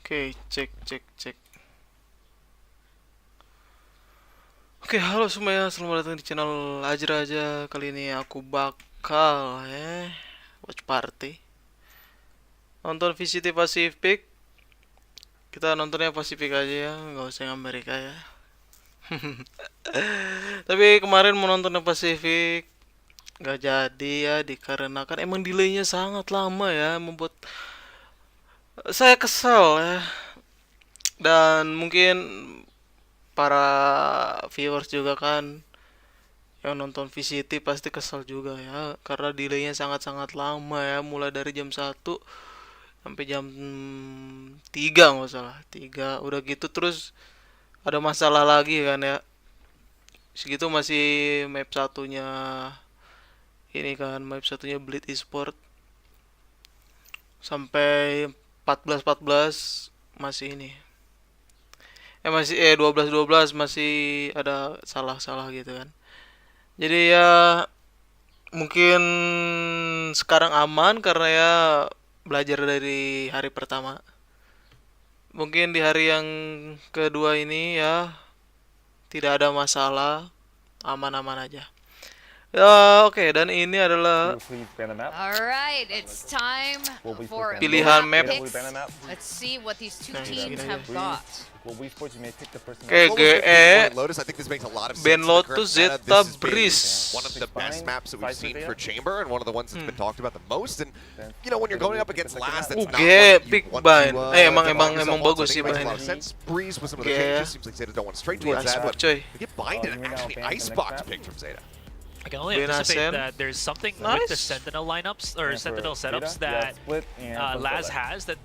Oke, cek. Oke, halo semuanya, selamat datang di channel azzraaja. Kali ini aku bakal watch party. Nonton VCT Pasifik. Kita nontonnya Pasifik aja ya, nggak usah yang Amerika ya. Tapi kemarin mau nonton yang Pasifik nggak jadi ya, dikarenakan emang delaynya sangat lama ya, membuat saya kesal ya. Dan mungkin para viewers juga kan yang nonton VCT pasti kesal juga ya, karena delaynya sangat-sangat lama ya, mulai dari jam 1 sampai jam 3 nggak salah 3 udah gitu. Terus ada masalah lagi kan ya, segitu masih map satunya ini kan, map satunya Bleed Esport sampai 14 masih ini, masih 12 masih ada salah-salah gitu kan. Jadi ya mungkin sekarang aman karena ya belajar dari hari pertama. Mungkin di hari yang kedua ini ya tidak ada masalah, aman-aman aja. Ya, oke, dan ini adalah Alright, it's time for pilihan map. picks. Let's see what these two teams have got. Oke, GE, Ben Lotus, Zeta, Breeze. One of the best maps that we've seen for Chamber and one of the ones that's been talked about the most. And you know, when you're going up against last, that's not GE, what you big want Bind. to, Emang define yourself on, bagus so sih I think it makes a lot Bind. of sense. Breeze with some of the GE. changes. Seems like Zeta don't want straight towards that, Esport but coy. they get Bind and actually Icebox picked from Zeta. I can only Ben anticipate Hassen. that there's something Nice. with the Sentinel lineups or Sentinel setups that Laz has that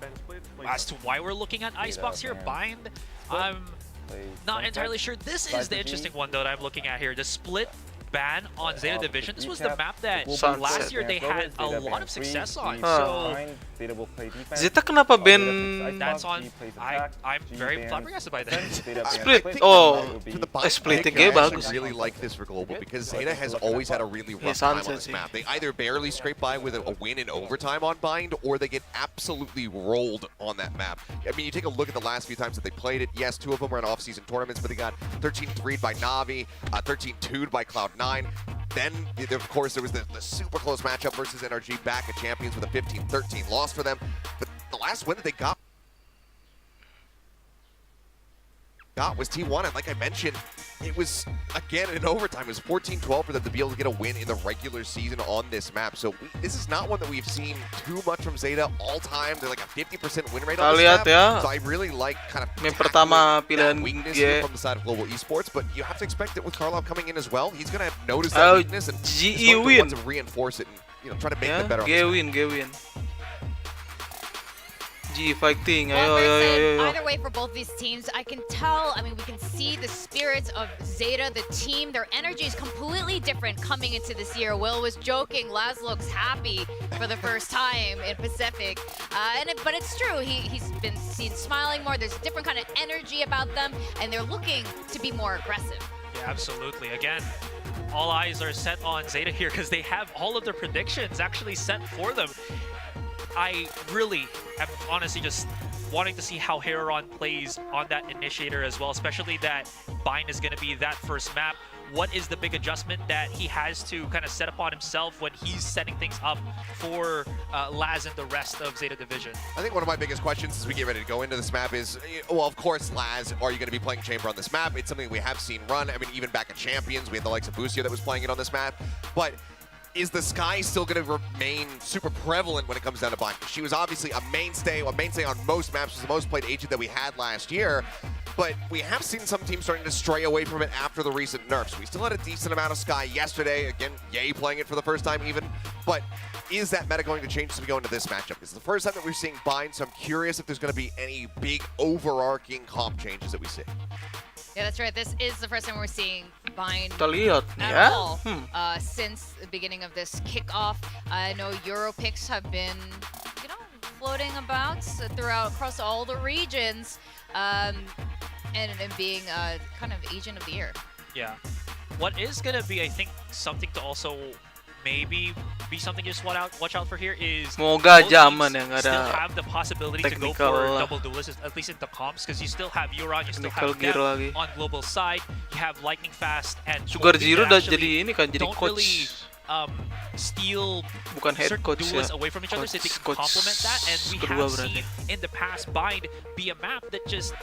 as to why we're looking at Icebox here. Bind, I'm not entirely sure. This is the interesting one though that I'm looking at here. The split ban on Zeta Division. This was the map that Sunset. last year they had a lot of success on. Huh. So Zeta kenapa Ben that's on. I'm very flabbergasted by that. split? I think Oh, to the Bind split pick, game I actually bagus. really like this for Global because Zeta has always had a really rough time on this map. They either barely scrape by with a win in overtime on Bind, or they get absolutely rolled on that map. I mean, you take a look at the last few times that they played it. Yes, 2 of them were in off-season tournaments, but they got 13-3'd by Navi, 13-2'd by Cloud9. Then, of course, there was the super close matchup versus NRG back at Champions with a 15-13 loss for them. But the last win that they got was T1, and like I mentioned, it was, again, in overtime. It was 14-12 for them to be able to get a win in the regular season on this map. So this is not one that we've seen too much from Zeta all time. They're like a 50% win rate on this Kita lihat map. ya. So I really like kind of Map tackling pertama that pilihan weakness GE. from the side of Global Esports, but you have to expect that with Karlov coming in as well, he's going to notice Oh, that weakness and GE he's going to win. want to reinforce it and try to make Ya, them better on this map. G-win. G fighting, Well, ayo. either way for both these teams, I can tell, I mean, we can see the spirits of Zeta, the team, their energy is completely different coming into this year. Will was joking, Laz looks happy for the first time in Pacific. But it's true, he's been seen smiling more, there's a different kind of energy about them, and they're looking to be more aggressive. Yeah, absolutely. Again, all eyes are set on Zeta here because they have all of their predictions actually set for them. I really am honestly just wanting to see how Heron plays on that initiator as well, especially that Bind is going to be that first map. What is the big adjustment that he has to kind of set upon himself when he's setting things up for Laz and the rest of Zeta Division? I think one of my biggest questions as we get ready to go into this map is, well, of course, Laz, are you going to be playing Chamber on this map? It's something we have seen run. I mean, even back at Champions, we had the likes of Bucio that was playing it on this map. But is the Sky still going to remain super prevalent when it comes down to Bind? She was obviously a mainstay on most maps. She was the most played agent that we had last year. But we have seen some teams starting to stray away from it after the recent nerfs. We still had a decent amount of Sky yesterday. Again, Yay playing it for the first time even. But is that meta going to change as we go into this matchup? This is the first time that we're seeing Bind, so I'm curious if there's going to be any big overarching comp changes that we see. Yeah, that's right. This is the first time we're seeing Bind Kita lihat nih at ya. all since the beginning of this kickoff. I know Euro picks have been, floating about across all the regions, and being kind of agent of the year. Yeah. What is going to be, I think, something to also maybe be something to just watch out for here is Semoga both aja teams aman ya, nggak still ada have the possibility to go technical for lah. double duelists, at least in the comps, because you still have Euron, you still Technical have gear Death lagi. on global side, you have Lightning Fast and Sugar Goldie Zero that udah actually jadi ini kan, jadi don't coach. really steal Bukan head certain coach ya. duelists away from each other, so they can complement that. And we kedua have berarti. seen in the past Bind be a map that just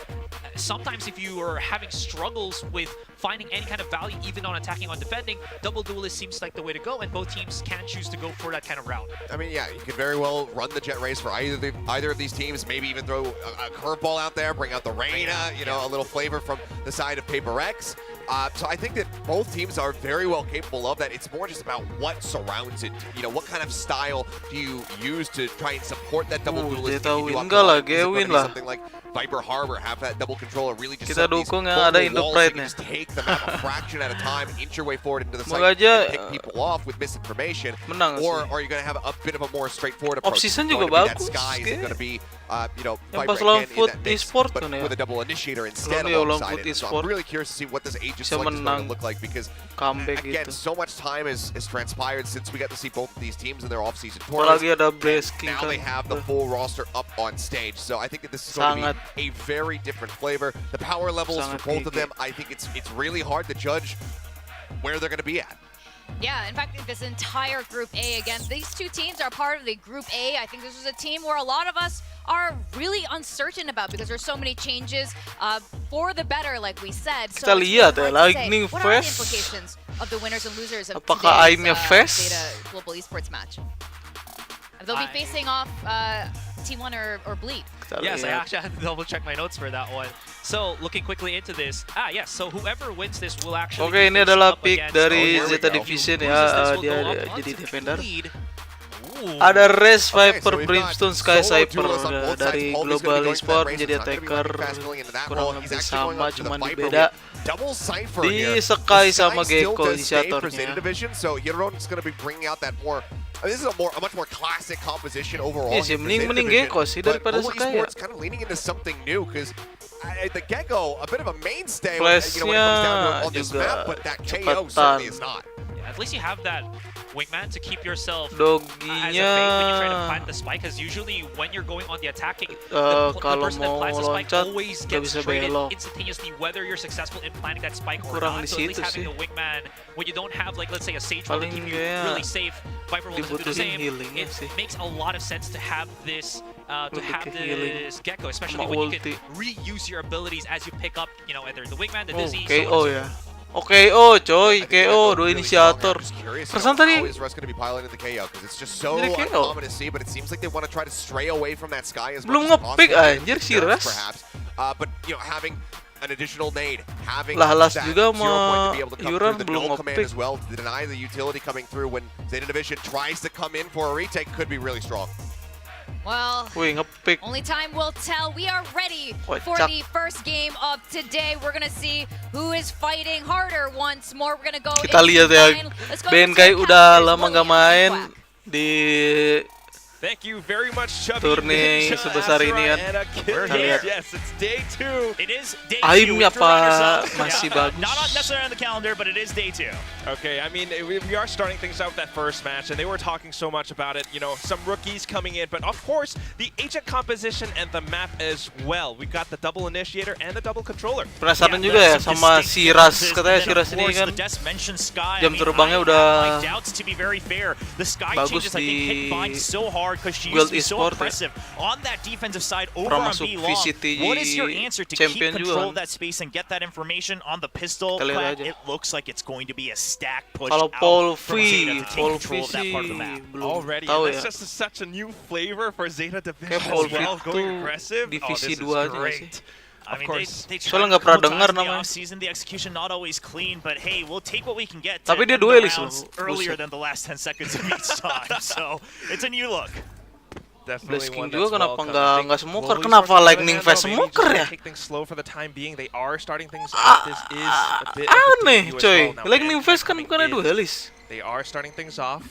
sometimes if you are having struggles with finding any kind of value, even on attacking, on defending, double duelist seems like the way to go, and both teams can choose to go for that kind of route. I mean, yeah, you could very well run the jet race for either of these teams. Maybe even throw a curveball out there, bring out the Reina, you know, a little flavor from the side of Paper X. So I think that both teams are very well capable of that. It's more just about what surrounds it. You know, what kind of style do you use to try and support that double duelist? Zeta Can you do win up enggak the lah, line? Is it gue gonna win be lah. something like Viper Harbor, have that double controller, really just Kita set these dukung yang ada vulnerable Indo walls so you can Pride-nya. just take them out a fraction at a time, inch your way forward into the Semoga site, aja, and pick people off with misinformation. menang Or sih. are you going to have a bit of a more straightforward approach? Off-season Is it juga going to be that bagus, Sky? Is it kayak. going to be, you know, Yang Viper pas lawan again in Foot that mix, Esport but kan ya. with a double initiator instead Lawan alongside Foot it. So Esport. I'm really curious to see what this Aegis Bisa select is going menang. to look like, because Comeback again, gitu. so much time has transpired since we got to see both of these teams in their off-season tournaments. Apalagi ada Blasking Now kan. they have the full roster up on stage, so I think that this is going to Sangat. be a very different flavor. The power levels Sangat for both of gigi. them, I think it's really hard to judge where they're going to be at. Yeah, in fact, this entire Group A, again, these two teams are part of the Group A. I think this was a team where a lot of us are really uncertain about because there's so many changes for the better, like we said. So Kita it's lihat really ya, hard to say, Lightning what are the Fast. implications of the winners and losers of Apakah today's aimnya fast? Zeta Global Esports match? They'll be facing off T1 or Bleed. Kita Yes, I lihat. actually had to double check my notes for that one. So, looking quickly into this. Yes, so whoever wins this will actually Oke, be ini faced adalah up pick against- dari here we Zeta go. Division Who ya, loses this will dia go up jadi onto defender. Bleed. Ooh. Ada Res, Okay, Viper, so we've got Brimstone, Sky solo Cyper duelists on ya, both sides. dari Paul is Global gonna be going for Esport that race. menjadi It's not gonna be attacker, Lightning Fast going into that kurang role. lebih He's actually going sama, up to the cuman Viper beda with double Cypher di here. Sky The sama Sky still Gecko does stay for inisiatornya. Zeta Division, so Hiron's going to be bringing out that more. This is a much more classic composition overall. Iya sih, here for mending Zeta Division. Gecko sih But daripada Global Sky ya. Esports kind of leaning into something new, because the Gecko, a bit of a mainstay when, you know, when it comes down to it on this Flashnya map, but that KO cepetan. certainly is not. Yeah, at least you have that wingman to keep yourself as a Doginya bait when you try to plant the spike, because usually when you're going on the attacking, the kalau person that mau plants the spike loncat, always nggak gets bisa traded belok. instantaneously, whether you're successful in planting that spike or Kurang not. di So at least situ having sih. the wingman, when you don't have, like, let's say a Sage to Paling keep you dia really safe, Viper will do the dibutuhin same. healingnya It sih. makes a lot of sense to have this Lebih ke healing. Gecko, especially Sama when you ulti. can reuse your abilities as you pick up, you know, either the wingman, the Oh, dizzy, KO so on and so ya. forth. Oke, oh coy, I think KO, Gecko dua really strong. inisiator. I'm just curious, you Perasaan know, tadi how is Russ going to be piloting the KO? Because it's just so Jadi KO. uncommon to see, but it seems like they want to try to stray away from that Sky as Belum much as nge-pick, possible. anjir, si Russ. Perhaps. But, you know, having an additional nade, having Lah, Las that juga 0 point to sama be able to come Euron through, the belum null command nge-pick. as well to deny the utility coming through when Zeta Division tries to come in for a retake could be really strong. Well, Wih, nge-pick. only time will tell. We are ready for Kocak. the first game of today. We're gonna see who is fighting harder once more. We're gonna go Kita into lihat the ya, final. Let's go Benkai into the udah casters, lama nggak William main and Quack. di Thank you very much, Chubby. Turni Ninja, sebesar ini kan. and a kill. Kita lihat. Yes, it's day 2. It is day Aimnya 2. Threw on yourself. apa masih Yeah, bagus. Not necessarily on the calendar, but it is day 2. Okay, I mean, we are starting things out with that first match, and they were talking so much about it. You know, some rookies coming in, but of course, the agent composition and the map as well. We got the double initiator and the double controller. Penasaran Yeah, juga ya some sama distinct si Ras, differences. katanya And si then, Ras of ini course, kan the Des mentioned Sky. jam terbangnya I udah have my doubts, to be very fair. The Sky bagus changes, I think, hit di Bind so hard because she Guild used to be so Esport ya. impressive on that defensive side over Pernah on masuk B long. VCT What is your answer to keep champion juga control kan. of that space and get that information on the pistol? Kita lihat Quack, aja. it looks like it's going to be a stack push Kalau out Paul from V, Zeta to take Paul V control of that sih part of the map. belum Already, tahu and ya. that's just such a new flavor for Zeta Division Kayak Paul as well, V going tuh aggressive. divisi this is 2 aja nggak great. sih? I mean, course. they Soalnya nggak pernah dengar in the namanya. off-season, the execution not always clean, but hey, we'll take what we can get. Tapi to dia end the duelis rounds loh, earlier buset. than the last 10 seconds of each time, so it's a new look. Definitely Blasking one juga that's kenapa welcome. nggak- I think nggak smoker? Global Kenapa Esports on the Lightning other Fast hand, though, maybe smoker just ya? Take things slow for the time being. They are starting things off. This is a bit of a Aneh debut as coy, well. Now, Lightning Ant Fast kan coming bukannya in. duelis. They are starting things off.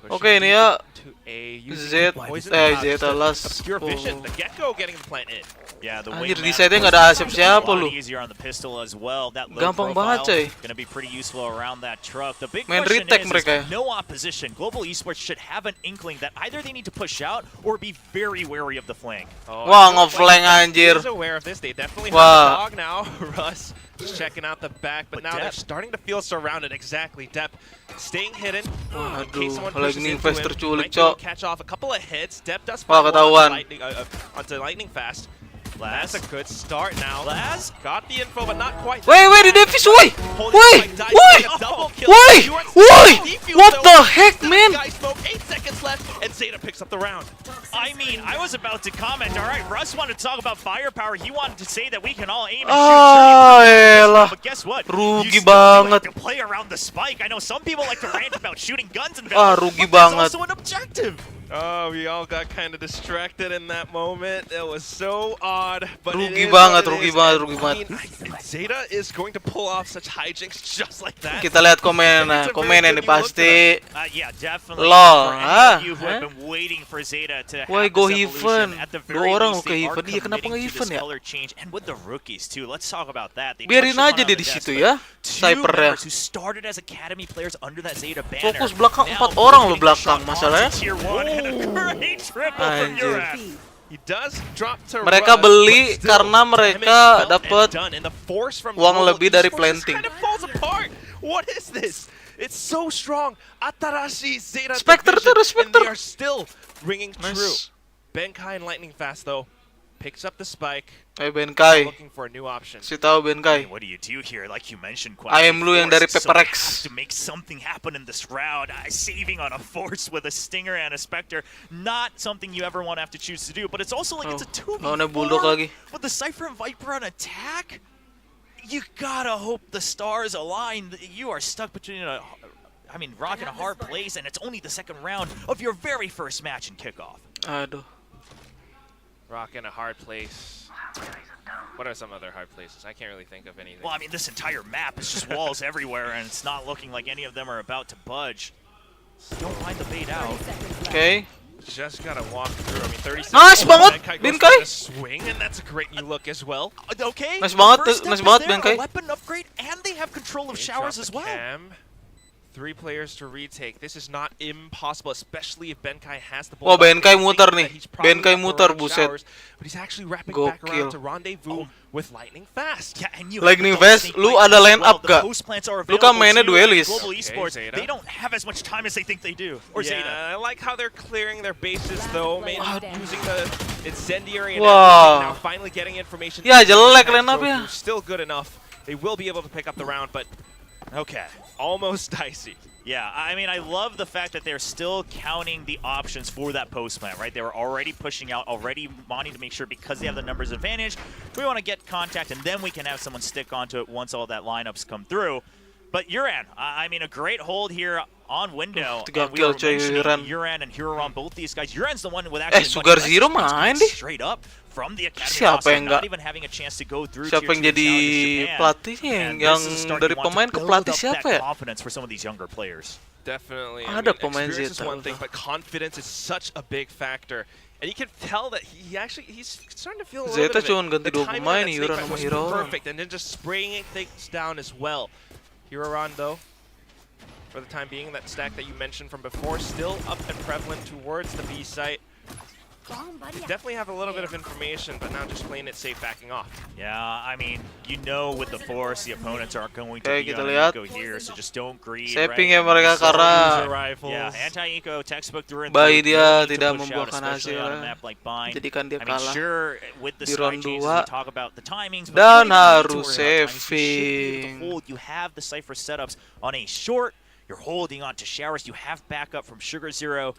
Oke, ini ya To a Z, poison Zeta just an Las. obscure vision. Oh. The Gecko getting the plant in. Yeah, the Anjir, wing di man, setnya of nggak ada course, Asep makes it a siapa lot lu. easier on the pistol as well. That low Gampang profile banget, coy. gonna be pretty useful around that truck. The big Main question retake is mereka ya. no opposition. Global Esports should have an inkling that either they need to push out or be very wary of the flank. Oh, Wah, I feel ngeflank like anjir. is aware of this. They definitely Wah. have the dog now. Russ just checking out the back, but But now they're Depp- starting to feel surrounded. Exactly. Depp staying hidden. In case someone Waduh, pushes lightning into fast him, terculik, might be able cok. to catch off a couple of hits. Depp does Wah, find one ketahuan. onto lightning fast. Laz. That's a good start now. Laz? Got the info, but not quite. Wait, di Davis, woi! Holding Woi! the spike, dies, Woi! getting a double kill. Woi! You are Woi! defused, What though. the heck, man? Guy smoke, 8 seconds left, and Zeta picks up the round. I mean, I was about to comment. All right, Russ wanted to talk about firepower. He wanted to say that we can all aim and Ah, shoot. elah. But guess what? Rugi You still do banget. have to play around the spike. I know some people like to rant about shooting guns and Ah, Valor, rugi but there's banget. also an objective. Oh, we all got kind of distracted in that moment. It was so odd, but it Rugi is banget, what it rugi is. banget, And, rugi I banget. mean, Zeta is going to pull off such hijinks just like that. Kita lihat komennya, It's a very komennya good nih new look pasti. Yeah, definitely. Lol, For any of you who ah, have been waiting for Zeta to have Why this go evolution, Heaven? at the Dua very orang least, lo ke they are Heaven. Iya, kenapa committing nge to this Heaven ya? color change, and with the rookies too. Let's talk about that. They Biarin touched upon aja it dia on di the situ desk, ya, but two snipernya. members who started as academy players under that Zeta banner. Fokus belakang, now 4 orang lo getting belakang, shot masalahnya. onto Tier 1 and a great triple from Anjir. Uran. He does drop to Mereka Russ, beli but still, karena damage mereka felt and dapat done, and the force from uang Global lebih dari Esports just planting. kind of falls apart. What is this? It's so strong. Atarashi Zeta Spectre division, terus, and Spectre. they are still ringing true. Nice. Benkai and Lightning Fast though picks up the spike, Benkai. looking for a new option. Si tahu I mean, Benkai. what do you do here? Like you mentioned, I am lu yang dari Force, so Pepper they X. have to make something happen in this round. Saving on a Force with a Stinger and a Spectre, not something you ever want to have to choose to do. But it's also like it's a 2v4 lawannya Bulldog lagi. with the Cypher and Viper on attack. You gotta hope the stars align. You are stuck between rock and a hard place, and it's only the second round of your very first match in kickoff. Aduh. Rock in a hard place. What are some other hard places? I can't really think of anything. Well, I mean, this entire map is just walls everywhere, and it's not looking like any of them are about to budge. Don't find the bait out. Oke. Just gotta walk through. I mean, 30 seconds. Nice banget, Benkai goes Benkai. for the swing, and that's a great new look as well. Okay. Nice the banget, first step nice is banget, there, Benkai. a weapon upgrade, and they have control of They showers drop as the well. cam. 3 players to retake. This is not impossible, especially if Benkai has the ball. Wah, back. Benkai They think muter that nih. he's probably Benkai up muter, around buset. showers, but he's actually wrapping back Gokil. around to rendezvous with Lightning Fast. Yeah, and you Lightning have the Fast, snake lu bite ada as line well. up The gak? post plants are Lu kan available mainnya too, duelis. Global Okay, Esports, Zeta. they don't have as much time as they think they do. Or Yeah, Zeta. I like how they're clearing their bases though, using the incendiary and Wow. everything. Now finally getting information. Ya, jelek Attacks line go up-nya. through, still good enough. They will be able to pick up the round, but Okay. almost dicey. Yeah, I mean, I love the fact that they're still counting the options for that post plant, right? They were already pushing out, already wanting to make sure because they have the numbers advantage, we want to get contact, and then we can have someone stick onto it once all that lineups come through. But Uran, I mean, a great hold here on window. Tiga And we kill, were coy, mentioning Uran. Uran and Huron, both these guys. Uran's the one with actually much Sugar less Zero experience main going deh. straight up from the academy Siapa roster, yang not nggak- even having a chance to go through Siapa yang tier 2 jadi challenges Japan. pelatih And yang this is a start dari you want to pemain ke build pelatih up siapa that ya? confidence for some of these younger players. Definitely. Ada pemain experience is Zeta, one thing, udah. but confidence is such a big factor. And you can tell that he's starting to feel a little Zeta bit of cuma it. ganti The 2 timing pemain, on that snake Yuran fight sama was Hero. perfect, and then just spraying things down as well. Huron, though, for the time being, that stack that you mentioned from before, still up and prevalent towards the B site. Definitely have a little bit of information, but now just playing it safe, backing off. Yeah, I mean, you know with the Force, the opponents aren't going to Oke, be kita on lihat. eco here, so just don't greed, Saving right? ya mereka So karena user rifles. yeah, anti-eco textbook through and Bayi through. dia No need to tidak push out, membuahkan especially hasil, on a map like Bind. jadikan dia I mean, kalah. sure, with the Di side round changes, 2. we talk about the timings, but Dan you don't even need to harus worry about timings. You should be able saving. to hold. You have the Cypher setups on a short. You're holding on to showers. You have backup from Sugar Zero.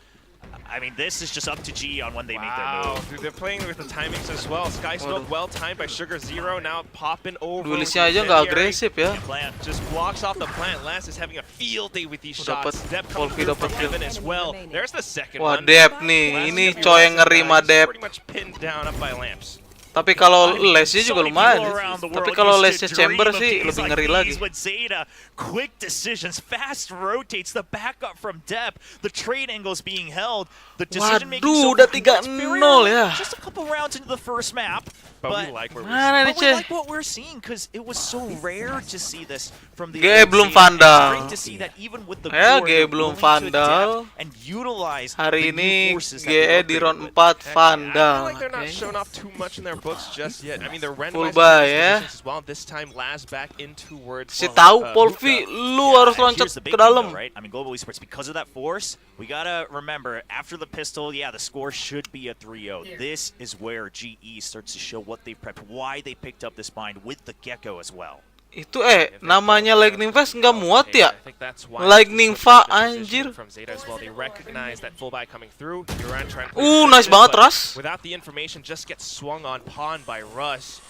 I mean, this is just up to G on when they make their Wow, move. dude, they're playing with the timings as well. Sky Smoke well timed by Sugar Zero, now popping over. Duelisnya aja nggak Incendiary. agresif ya. Good plan. Just blocks off the plant. Lance is having a field day with these Dapat shots. Dep Volky coming through dapat from kill. Evan as well. There's the second Wah, one. Dep nih. Lance Ini gonna be coy yang last ngeri guy. mah He's Dep. pretty much pinned down up by Lamps. Tapi kalau I mean, lesnya so juga many lumayan. people around the Tapi world kalau used lesnya to chamber dream of sih days lebih like ngeri these lagi. With Zeta, quick decisions, fast rotates, the backup from Depp, the trade angles being held, the decision making Waduh, so udah far, it's very 3-0 early, ya. Just a couple rounds into the first map. But we But- like where we're Mana nih, But we Ceh? like what we're seeing because it was so rare to see this from the GE old belum Zeta, and it's Vandal. great to see that even with the Ya, core, GE they're belum willing to Vandal. adapt and utilize Hari the new ini forces that they GE were di created round with. 4 Heck yeah, I Vandal. feel like they're not Oke. showing off too much in their books just yet. I mean, they're Full randomizing buy, these ya. positions as well. This time, Laz back in towards Si tahu Polvi, Hookah. lu Yeah, harus and loncat here's the ke big thing, dalam. though, right? I mean, Global Esports, because of that force, we gotta remember, after the pistol, yeah, the score should be a 3-0. This is where GE starts to show what they prepped, why they picked up this bind with the Gecko as well. Itu namanya Lightning Fast nggak muat ya? I think that's why Lightning they switched Fa, up the position anjir. from Zeta as well. They recognize that full buy coming through. Duran trying to Nice banget, but Ras. without the information, just gets swung on pawn by Russ.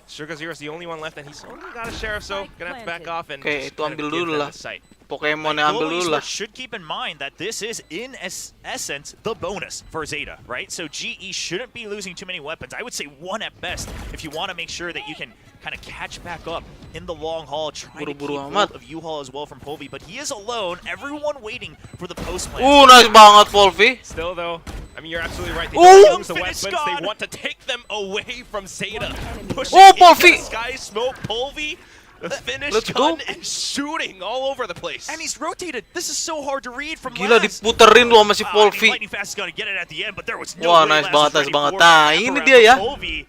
Sugar Zero's the only one left, and he's only got a sheriff, so gonna have to back off and Oke, just itu kind of ambil give dulu them lah. the sight. Pokemonnya ambil Global dulu lah. Esports should keep in mind that this is, in essence, the bonus for Zeta, right? So GE shouldn't be losing too many weapons. I would say one at best if you want to make sure that you can kind of catch back up in the long haul, trying to keep Buru-buru hold amat. of U-Haul as well from Polvi, but he is alone. Everyone waiting for the post plan. Nice banget Polvi. Still, though, I mean, you're absolutely right. They Ooh! don't use the Finish weapons. They God. want to take them away from Zeta. Pushing Polvi! into the Sky Smoke, Polvi, the finish Let's go. gun, and shooting all over the place. And he's rotated. This is so hard to read from Gila, Laz. diputerin loh sama si Wow, I mean, Polvi. Lightning Fast is going to get it at the end, but there was no Wah, way nice Laz banget, was nice ready banget. for Nah, that ini wraparound dia ya. from Polvi.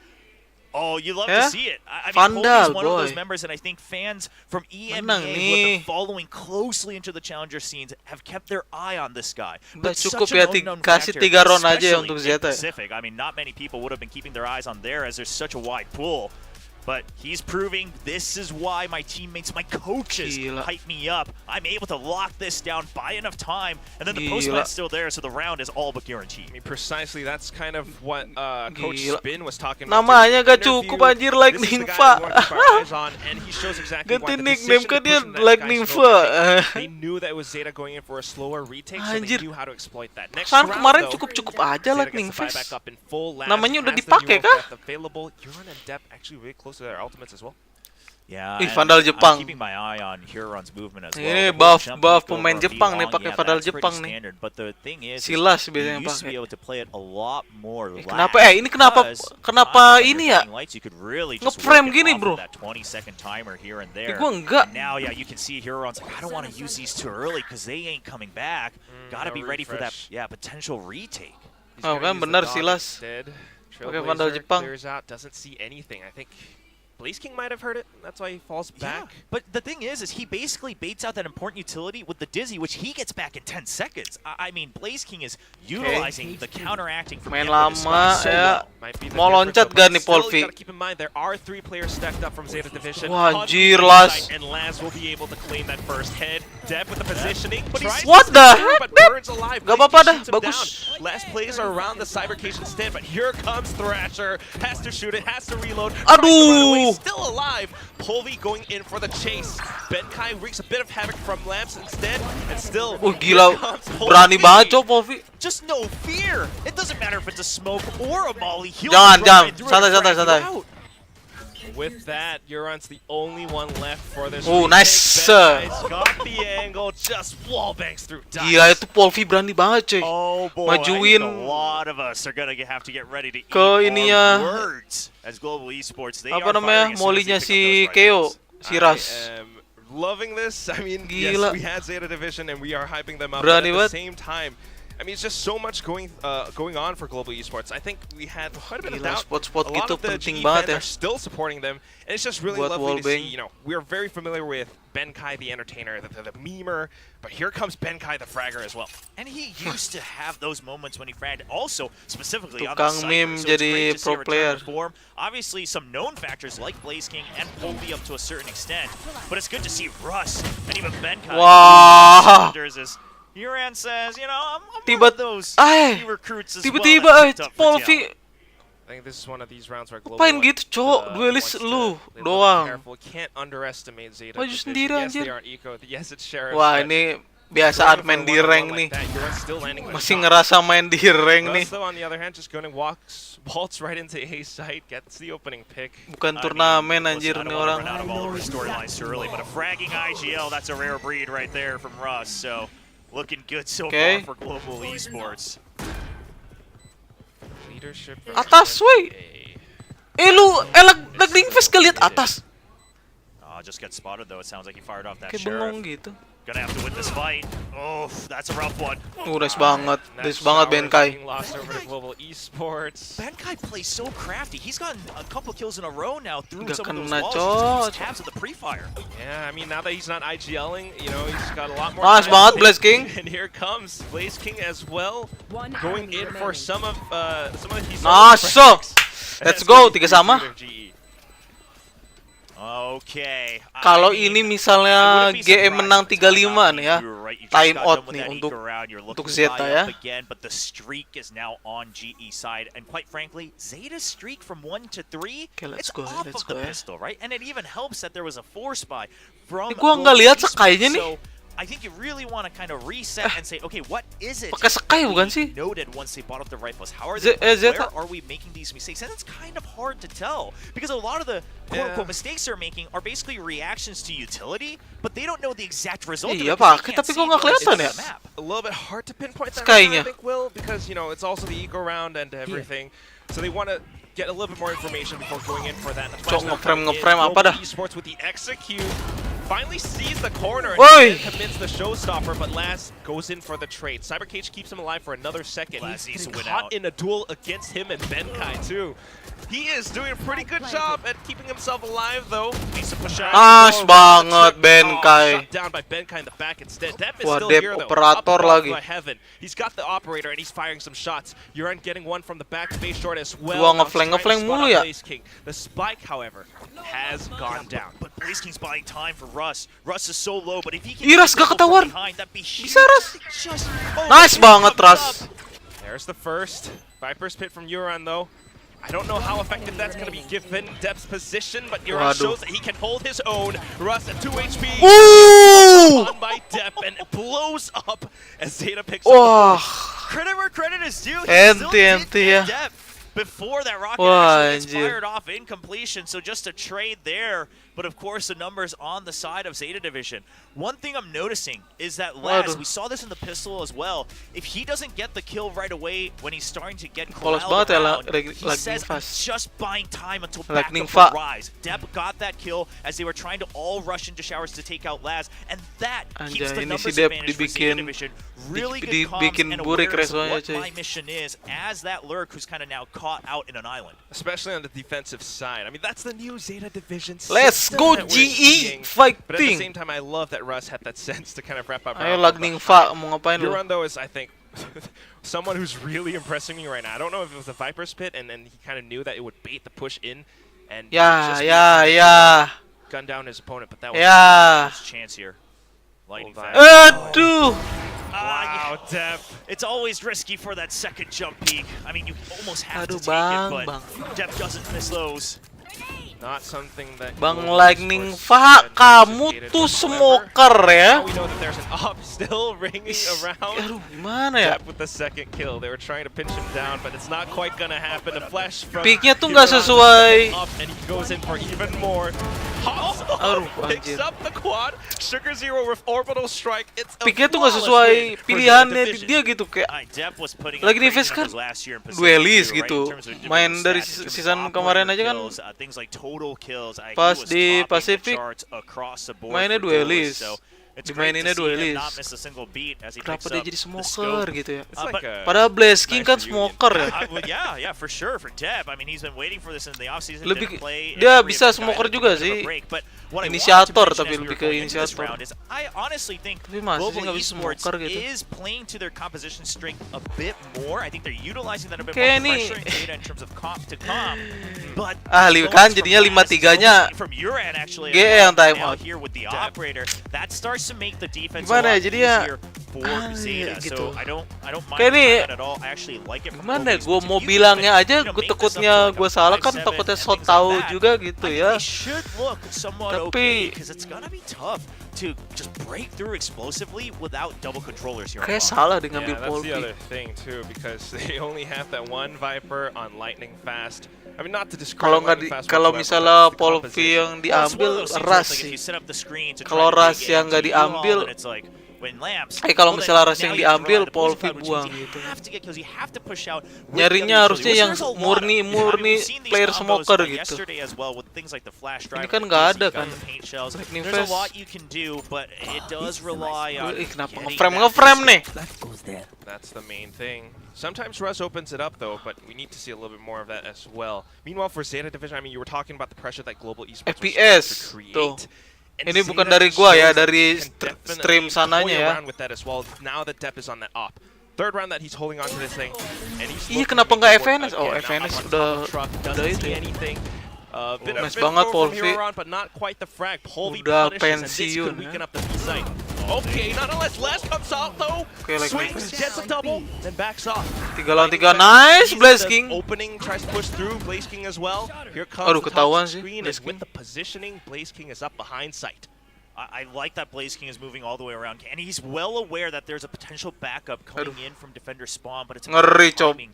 Oh, you love Ya? to see it. I mean, Vandal, Polvi's one of those boy. members, and I think fans from EMEA Menang who have nih. been following closely into the challenger scenes have kept their eye on this guy. Udah But cukup such ya, an unknown kasih factor, 3 round aja ya especially untuk in Zeta ya. Pacific. I mean, not many people would have been keeping their eyes on there as there's such a wide pool. But he's proving this is why my teammates, my coaches Gila. hype me up. I'm able to lock this down, buy enough time, and then the Gila. postman's still there, so the round is all but guaranteed. I mean, precisely, that's kind of what Coach Gila. Spin was talking about. Namanya during gak the cukup interview. anjir, This is Lightning the guy Fa. we want to keep our eyes on, and he shows exactly Ganti why the nickname decision ke to dia push him that Lightning Sky Smoke, Fa. they knew that it was Zeta going in for a slower retake, so Anjir. they knew how to exploit that. Next Kan round, kemarin though, cukup-cukup aja Zeta Lightning gets the buy Fast. back up in full. Laz Namanya udah has the dipakai Euro kah? Breath available. Huron and Dep actually really close to their ultimates as well. Yeah, Ih, and Vandal Jepang. I'm keeping my eye on Huron's movement as well. Ini The whole buff jump pemain over Jepang V1, nih, pakai yeah, Vandal that's pretty Jepang nih. standard. But the thing is, Silas you biasanya used to be pakai. able to play it a lot more Kenapa lax ini kenapa because ini ya? on your guiding lights, you could really just Nge-frame work it gini, off bro. of that 20-second timer here and there. Gua enggak. And now, yeah, you can see Huron's like, I don't want to use these too early because they ain't coming back. Gotta no be ready for that, refresh. yeah, potential retake. He's Oh, gonna kan use the benar, dog Silas. instead. Pakai Vandal Trailblazer Jepang. clears out, doesn't see anything. I think Blaze King might have heard it. That's why he falls Yeah, back. but the thing is he basically baits out that important utility with the Dizzy, which he gets back in 10 seconds. I mean, Blaze King is utilizing the counteracting from Main him with the lama Sky so ya. well. Might be the Mau difference, loncat though, gak but nih, still, Polvi? you gotta keep in mind there are 3 players stacked up from Zeta Division. Wah, On anjir, the Laz. side, and Laz will be able to claim that first head. Deb with the positioning, but he's What the heck, but Deb? Bird's alive. Gak Blaze apa-apa King dah, shoots him bagus. down. Last plays are around the Cybercation instead, but here comes Thrasher. Has to shoot it, has to reload. tries to run away, Aduh. still alive. Polvi going in for the chase. Benkai wreaks a bit of havoc from Lamps instead, and still. Gila, here comes berani Polvi. banget cowok Polvi. Just no fear. It doesn't matter if it's a smoke or a molly. He'll Jangan, just run right jangan. through it Santai, and santai, drag you santai. out. With that, Euron's the only one left for this. Oh, retake. nice. Benkai's got the angle, just wall bangs through dice. Gila itu Polvi berani banget cuy. Oh boy, I Majuin think a lot of us are gonna have to get ready to eat ke our ininya. words as Global Esports. They Apa are namanya? firing as soon as they Molinya pick up si those Keo, rifles. si Ras. I am loving this. I mean, Gila. yes, we had Zeta Division and we are hyping them up. Berani but at banget. the same time, I mean, it's just so much going on for Global Esports. I think we had quite a bit of Gila, doubt. spot-spot A lot gitu of the penting GE banget fans ya. are still supporting them, and it's just really Buat lovely to see. wallbang. You know, we're very familiar with Benkai the entertainer, the memer, but here comes Benkai the fragger as well. And he used to have those moments when he fragged. Also, specifically on Tukang the meme Cypher, so it's jadi great to see pro a return player. to form. Obviously, some known factors like Blaze King and Polvi up to a certain extent, but it's good to see Russ and even Benkai. Wah. As Uran says, you know, I'm one Tiba- of those Ay, key recruits as tiba-tiba well. that picked up for Polvi talent. I think this is one of these rounds where Global Ngapain gitu, cowok? Duelis wants to lu be a little doang. Careful, can't underestimate Zeta. Maju Division. sendiri, Yes, anjir. they are eco. Yes, it's Sheriff. Wah, but ini biasa going main for di one-on-one rank like nih. that, Euron's still landing the Masih shot. ngerasa main di rank nih. Russ, though, on the other hand, just going to waltz right into A site, gets the opening pick. Bukan I turnamen mean, anjir listen, I nih don't wanna orang. run out of all of our storylines too early, but a fragging IGL, that's a rare breed right there from Russ. So looking good so Okay. far for Global Esports. Leadership. Atas, woi. Lightning Fast gak lihat atas? Just got spotted though. It sounds like he fired off that Kayak sheriff. bengong gitu. Gonna have to win this fight. Oh, that's a rough one. Nice banget. Nice banget Benkai. Lost over to Global Esports. Benkai plays so crafty. He's gotten a couple kills in a row now through Gak some of those kena, walls. cok. He tabs at the pre-fire. Yeah, I mean, now that he's not IGLing, you know, he's got a lot more Nice time banget to Blaze think. King. And here comes Blaze King as well, going in for some of his Nice, so. Let's go, 3 sama. Okay. Kalau ini misalnya GM menang 3-5 nih ya, time out nih untuk Zeta ya. Again, but the streak is now on GE side, and quite frankly, Zeta's streak from 1 to 3, Okay, let's it's go, off let's of the go, pistol, right? And it even helps that there was a force buy from. Gua nggak lihat Sakainya nih. So I think you really want to kind of reset and say, okay, what is it? Pakai Sakai bukan sih? Noted once they bought up the rifles. How are they? Zeta. Where are we making these mistakes? And it's kind of hard to tell because a lot of the quote-unquote mistakes they're making are basically reactions to utility, but they don't know the exact result. Iya pakai, tapi kok nggak kelihatan ya? A little bit hard to pinpoint that Sky-nya. right now, I think, Will, because you know it's also the eco round and everything, so they want to get a little bit more information before going in for that. Cok ngeframe apa dah? Esports with the execute. Finally sees the corner and Oi! commits the showstopper, but Laz goes in for the trade. Cybercage keeps him alive for another second. Laz needs to win caught out. in a duel against him and Benkai too. He is doing a pretty good job at keeping himself alive though. Needs to push out. Nice banget Benkai. Shut down by Benkai in the back instead. Depp is Wah, still Depp here though. operator Up above lagi. the heaven. He's got the operator and he's firing some shots. Uran getting one from the back face short as well. Dua Now he's ngeflank trying to spot mulu out ya. Blaze King. The spike, however, has gone down. But Blaze King's buying time for Russ. Russ is so low, but if he can Ih, Russ get gak the goal ketahuan. from behind, that'd be huge. Bisa, Russ. Just Nice banget Ras. There's the first. Viper's pit from Uran though. I don't know how effective that's going to be given Depp's position, but Uran Waduh. shows that he can hold his own. Russ at 2 HP. Woo! On by Depp and it blows up as Zeta picks Wah. up the first. Credit where credit is due. He Enti, still did enti get ya. depth before that rocket Wah, actually gets anjir. fired off in completion. So just a trade there. But of course, the numbers on the side of Zeta Division. One thing I'm noticing is that Laz, Waduh. we saw this in the pistol as well. If he doesn't get the kill right away when he's starting to get Polos corralled banget ya, around, Lightning he says, I'm Fast. just buying time until Lightning backup Fa. will rise. Depp got that kill as they were trying to all rush into showers to take out Laz, and that keeps Anjay, the ini si numbers Depp advantage for Zeta dibikin Division. Really good dibikin comms and burik awareness of resonya, what cuy. my mission is as that lurk who's kind of now caught out in an island. Especially on the defensive side. I mean, that's the new Zeta Division Let's system go that we're GE seeing. But at the fighting. same time, I love that Russ had that sense to kind of wrap up. Ayo Lightning Fa, mau ngapain lu? Uran though is, I think, someone who's really impressing me right now. I don't know if it was a Viper's pit and he kind of knew that it would bait the push in and Ya, just ya. gun down his opponent, but that was Ya. First chance here. Lightning Hold on. fast. Aduh. wow, Depp. It's always risky for that second jump peek. I mean, you almost have Aduh, to take Bang, it, but Bang. Depp doesn't miss those. Not something that Bang Global Lightning Esports Fa, had kamu anticipated. tuh However, smoker ya. now we know that there's an op still ringing Is- around. Aduh, gimana ya? Depp with the second kill. They were trying to pinch him down, but it's not quite gonna happen. A flash from Peeknya tuh nggak Uran sesuai. up, and he goes in for even more. Hops Aduh, picks anjir. up the quad. Sugar Zero with orbital strike. It's a Peeknya tuh nggak flawless sesuai win for Zeta pilihannya Division. dia gitu kayak. Depp was putting Lagi up di crazy Face kan numbers last year in Pacific duelis too, right? gitu. In terms of different Main dari stats, in terms of season kemarin operator aja kan kills, things like total kills. He pas was di topping the Pacific charts across the board mainnya for duelis. duelists, so it's great to Dimaininnya see him duelis. not miss a single beat as he Kenapa picks dia up jadi the smoker scope. gitu ya? It's like a Padahal Blaze King nice kan reunion. smoker ya. Well, yeah, for sure. For Depp, I mean, he's been waiting for this in the offseason. Lebih- didn't play dia every bisa event, smoker took a juga bit of a sih. break, but what I wanted to Inisiator, mention tapi as we lebih were ke going into this inisiator. round is I honestly think Tapi masih sih Global nggak bisa Esports smoker gitu. is playing to their composition strength a bit more. I think they're utilizing that a bit Kayak more, ini- pressuring Zeta in terms of comp to comp. But Kan jadinya 5-3-nya from Uran actually GE as yang well, time now out. here with the operator, that starts to make the defense Gimana a ya, lot jadi ya, easier for Zeta. gitu. So I don't mind Kayak ini, that at all. I actually like it from Gimana ya, Global gue Esports. mau If you bilangnya can, aja, you know, gue make this up to takutnya like a gue salah kan, 5-7 takutnya and so things like tahu that. juga gitu I think ya. they should look somewhat Tapi- okay because it's gonna be tough to just break through explosively without double controllers here. Kayak on salah deh Yeah, ngambil that's the Polpi. other thing too, because they only have that one Viper on Lightning Fast. I mean, not to describe Kalau nggak Lightning Fast kalau whatsoever, misalnya but that's the Polpi composition. yang Well, it's one of diambil those things where Ras it's like if sih. you set up the screen to try Kalau to Ras dig yang nggak into U-Haul, diambil, then it's like, when lamps. Kalau well, misalnya then Ras yang now you have to diambil, rely on the poison Polvi cloud, which buang means gitu. You have to get kills, you have to push out. with Nyarinya the harusnya utility, yang which there's a lot of. murni We've seen these player combos, smoker like, gitu. yesterday as well with things like the flash drive. Ini kan and nggak the ada got kan. the paint shells. Lightning There's a Fast. lot you can do, but it does rely on. Kenapa getting ngeframe nih? That's the main thing. Sometimes Russ opens it up though, but we need to see a little bit more of that as well. Meanwhile, for Zeta Division, I mean, you were talking about the pressure that Global Esports was trying FPS to create. tuh. And Ini bukan Zeta dari gua ya, shows that dari he can stream definitely sananya toy ya. around with that as well. Now that Depp is on that op. Third round that he's holding on to this thing, and he's Iya, looking kenapa to nggak make it work FNS? Oh, again. Now FNS up on udah top of truck, doesn't itu see ya. anything. Bit of Nice info banget, from Polvi. Hero on, but not quite the frag. Polvi Udah punishes, and this pensiun, could weaken ya. up the B site. Okay, not unless Les comes out though. Okay, like Swings, this. gets a double, then backs off. 3 lawan 3, nice Blaze King. Opening tries to push through Blaze King as well. Here comes Aduh, the ketahuan top sih, screen, Blaze and with King. the positioning, Blaze King is up behind sight. I like that Blaze King is moving all the way around, and he's well aware that there's a potential backup coming in from defender spawn, but it's a Ngeri, Cob. timing.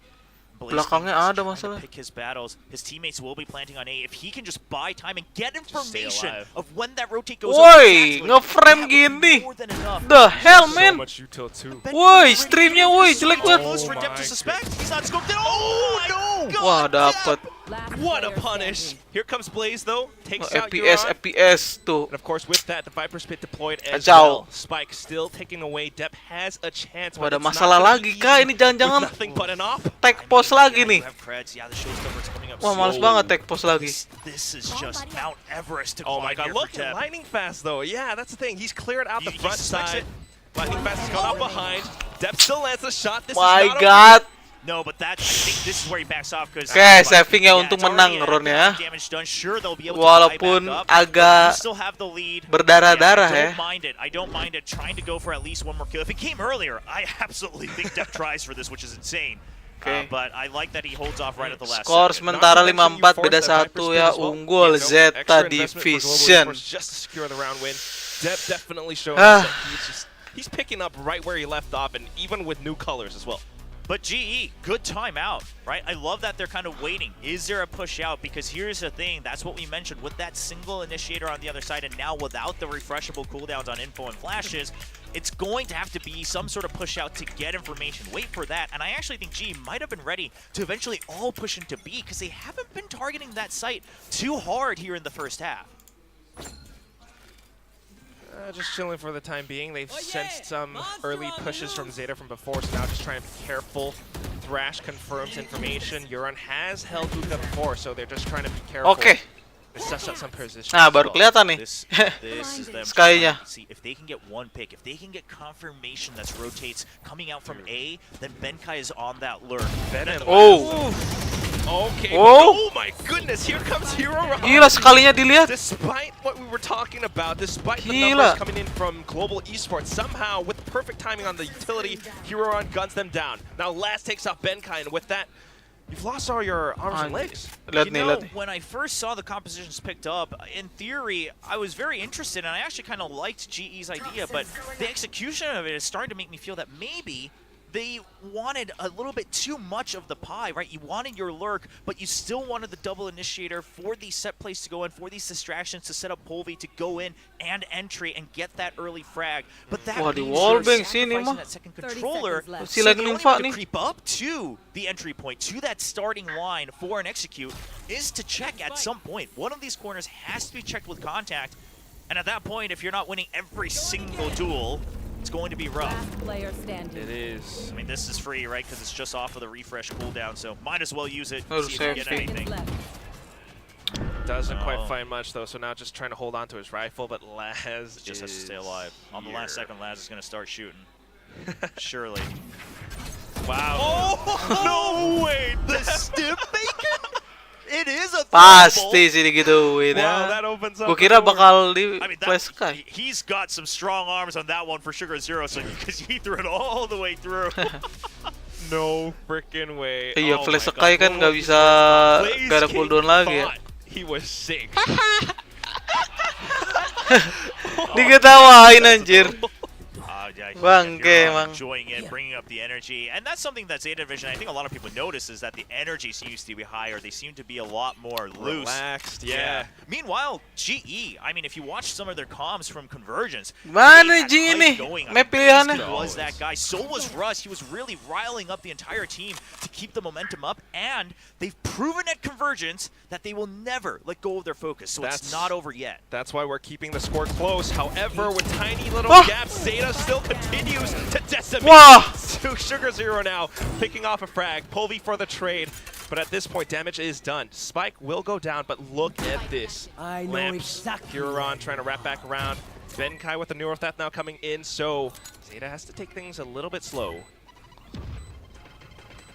Blaze Belakangnya King is ada trying to masalah. pick his battles. His teammates will be planting on A. If he can just buy time and get stay information alive. of when that rotate goes Woi, up, ngeframe that would be gini. more than enough. The hell, So man. much util too. Woi, streamnya woi, jelek So banget. close for Oh Depp to my suspect. He's not scoped in. Oh no! Wah, God, dapet. What a punish! Here comes Blaze though, takes Oh, out FPS, Euron. FPS tuh. And of course, with that, the Viper's Pit deployed as Kacau. well. Spike still taking away. Depp has a chance. Wah, But ada it's masalah not lagi gonna be kah? easy Ini jangan-jangan with nothing but an op. tag post lagi nih. Wah, males banget tag post lagi. This is just Mount Everest to Oh my climb god, here look for at Depp. Lightning Fast though. Yeah, that's the thing. He's cleared out the He front suspects side. Lightning Fast has gone up behind. Depp still lands a shot. This My is not god. No, but that I think this is where he backs off because Oke, saving ya untuk menang Ron ya. Sure, they'll be able to Walaupun buy back up, agak but you still have the lead. berdarah-darah I ya. don't mind it. I don't mind it trying to go for at least one more kill. If it came earlier, I absolutely think Depp tries for this, which is insane. Oke. But I like that he holds off right at the last Skor second. sementara 5-4 beda 1 ya, unggul Zeta Division. Just to secure the round win. Depp definitely showing Ah. us that he's picking up right where he left off, and even with new colors as well. But GE, good timeout, right? I love that they're kind of waiting. Is there a push out? Because here's the thing, that's what we mentioned with that single initiator on the other side, and now without the refreshable cooldowns on info and flashes, it's going to have to be some sort of push out to get information. Wait for that, and I actually think GE might have been ready to eventually all push into B because they haven't been targeting that site too hard here in the first half. Just chilling for the time being. They've sensed some early pushes from Zeta from before, so now just trying to be careful. Thrash confirms information. Euron has held Hookah before, so they're just trying to be careful. Oke. They suss out some positions Nah, as baru well. kelihatan nih. This is them Sky-nya. trying to see if they can get one pick, if they can get confirmation that rotates coming out from A, then Benkai is on that lurk. Oh. Okay. Oh. Oh my goodness! Here comes Hero. Gila, sekalinya dilihat. Despite what we were talking about, despite the Gila. numbers coming in from Global Esports, somehow with the perfect timing on the utility, Hero guns them down. Now Last takes out Benkai, and with that, you've lost all your arms and legs. Lihat You nih, know, lihat nih. when I first saw the compositions picked up, in theory, I was very interested, and I actually kind of liked GE's idea, but the execution of it is starting to make me feel that maybe they wanted a little bit too much of the pie, right? You wanted your lurk, but you still wanted the double initiator for these set plays to go in, for these distractions to set up Polvi to go in and entry and get that early frag. But that Wah, di means wallbang you're sini sacrificing mah. that second controller. Si So lagi the only nimfa way to nih. creep up to the entry point, to that starting line for an execute, is to check at some point. One of these corners has to be checked with contact, and at that point, if you're not winning every single duel, it's going to be rough. It is. I mean, this is free, right? Because it's just off of the refresh cooldown, so might as well use it. Oh, See if you get safety. anything. Doesn't quite No. find much though, so now just trying to hold on to his rifle, but Laz Just has to stay alive. On the last here. second, Laz is going to start shooting. Surely. Wow. Oh, no way! The stiff bacon? It is a Pasti sih digituin Wow, ya. that opens up Gue the kira door. bakal di I mean, Flash Sky. he's got some strong arms on that one for Sugar Zero, so because he threw it all the way through. No freaking way. Iya, Oh Flash my Sky God. kan nggak bisa Blaze gak ada King cooldown lagi ya. thought He was safe. Diketawain anjir. Yeah, Yeah, Bangke, you're emang. enjoying it, bringing up the energy, and that's something that Zeta Division, I think a lot of people notice, is that the energy seems to be higher. They seem to be a lot more loose. Relaxed, yeah. Meanwhile, GE, I mean, if you watch some of their comms from Convergence, Mana they had GE hype nih? going. I Map mean, pilihannya. Priestley was that guy. So was Russ. He was really riling up the entire team to keep the momentum up, and they've proven at Convergence that they will never let go of their focus. So it's not over yet. That's why we're keeping the score close. However, with tiny little Ah! gaps, Zeta still continues to decimate. Wah! Sugar Zero now picking off a frag. Pulvi for the trade. But at this point, damage is done. Spike will go down, but look at this. I know Lamps, exactly. Huron trying to wrap back around. Benkai with the Neurotheft now coming in, so Zeta has to take things a little bit slow.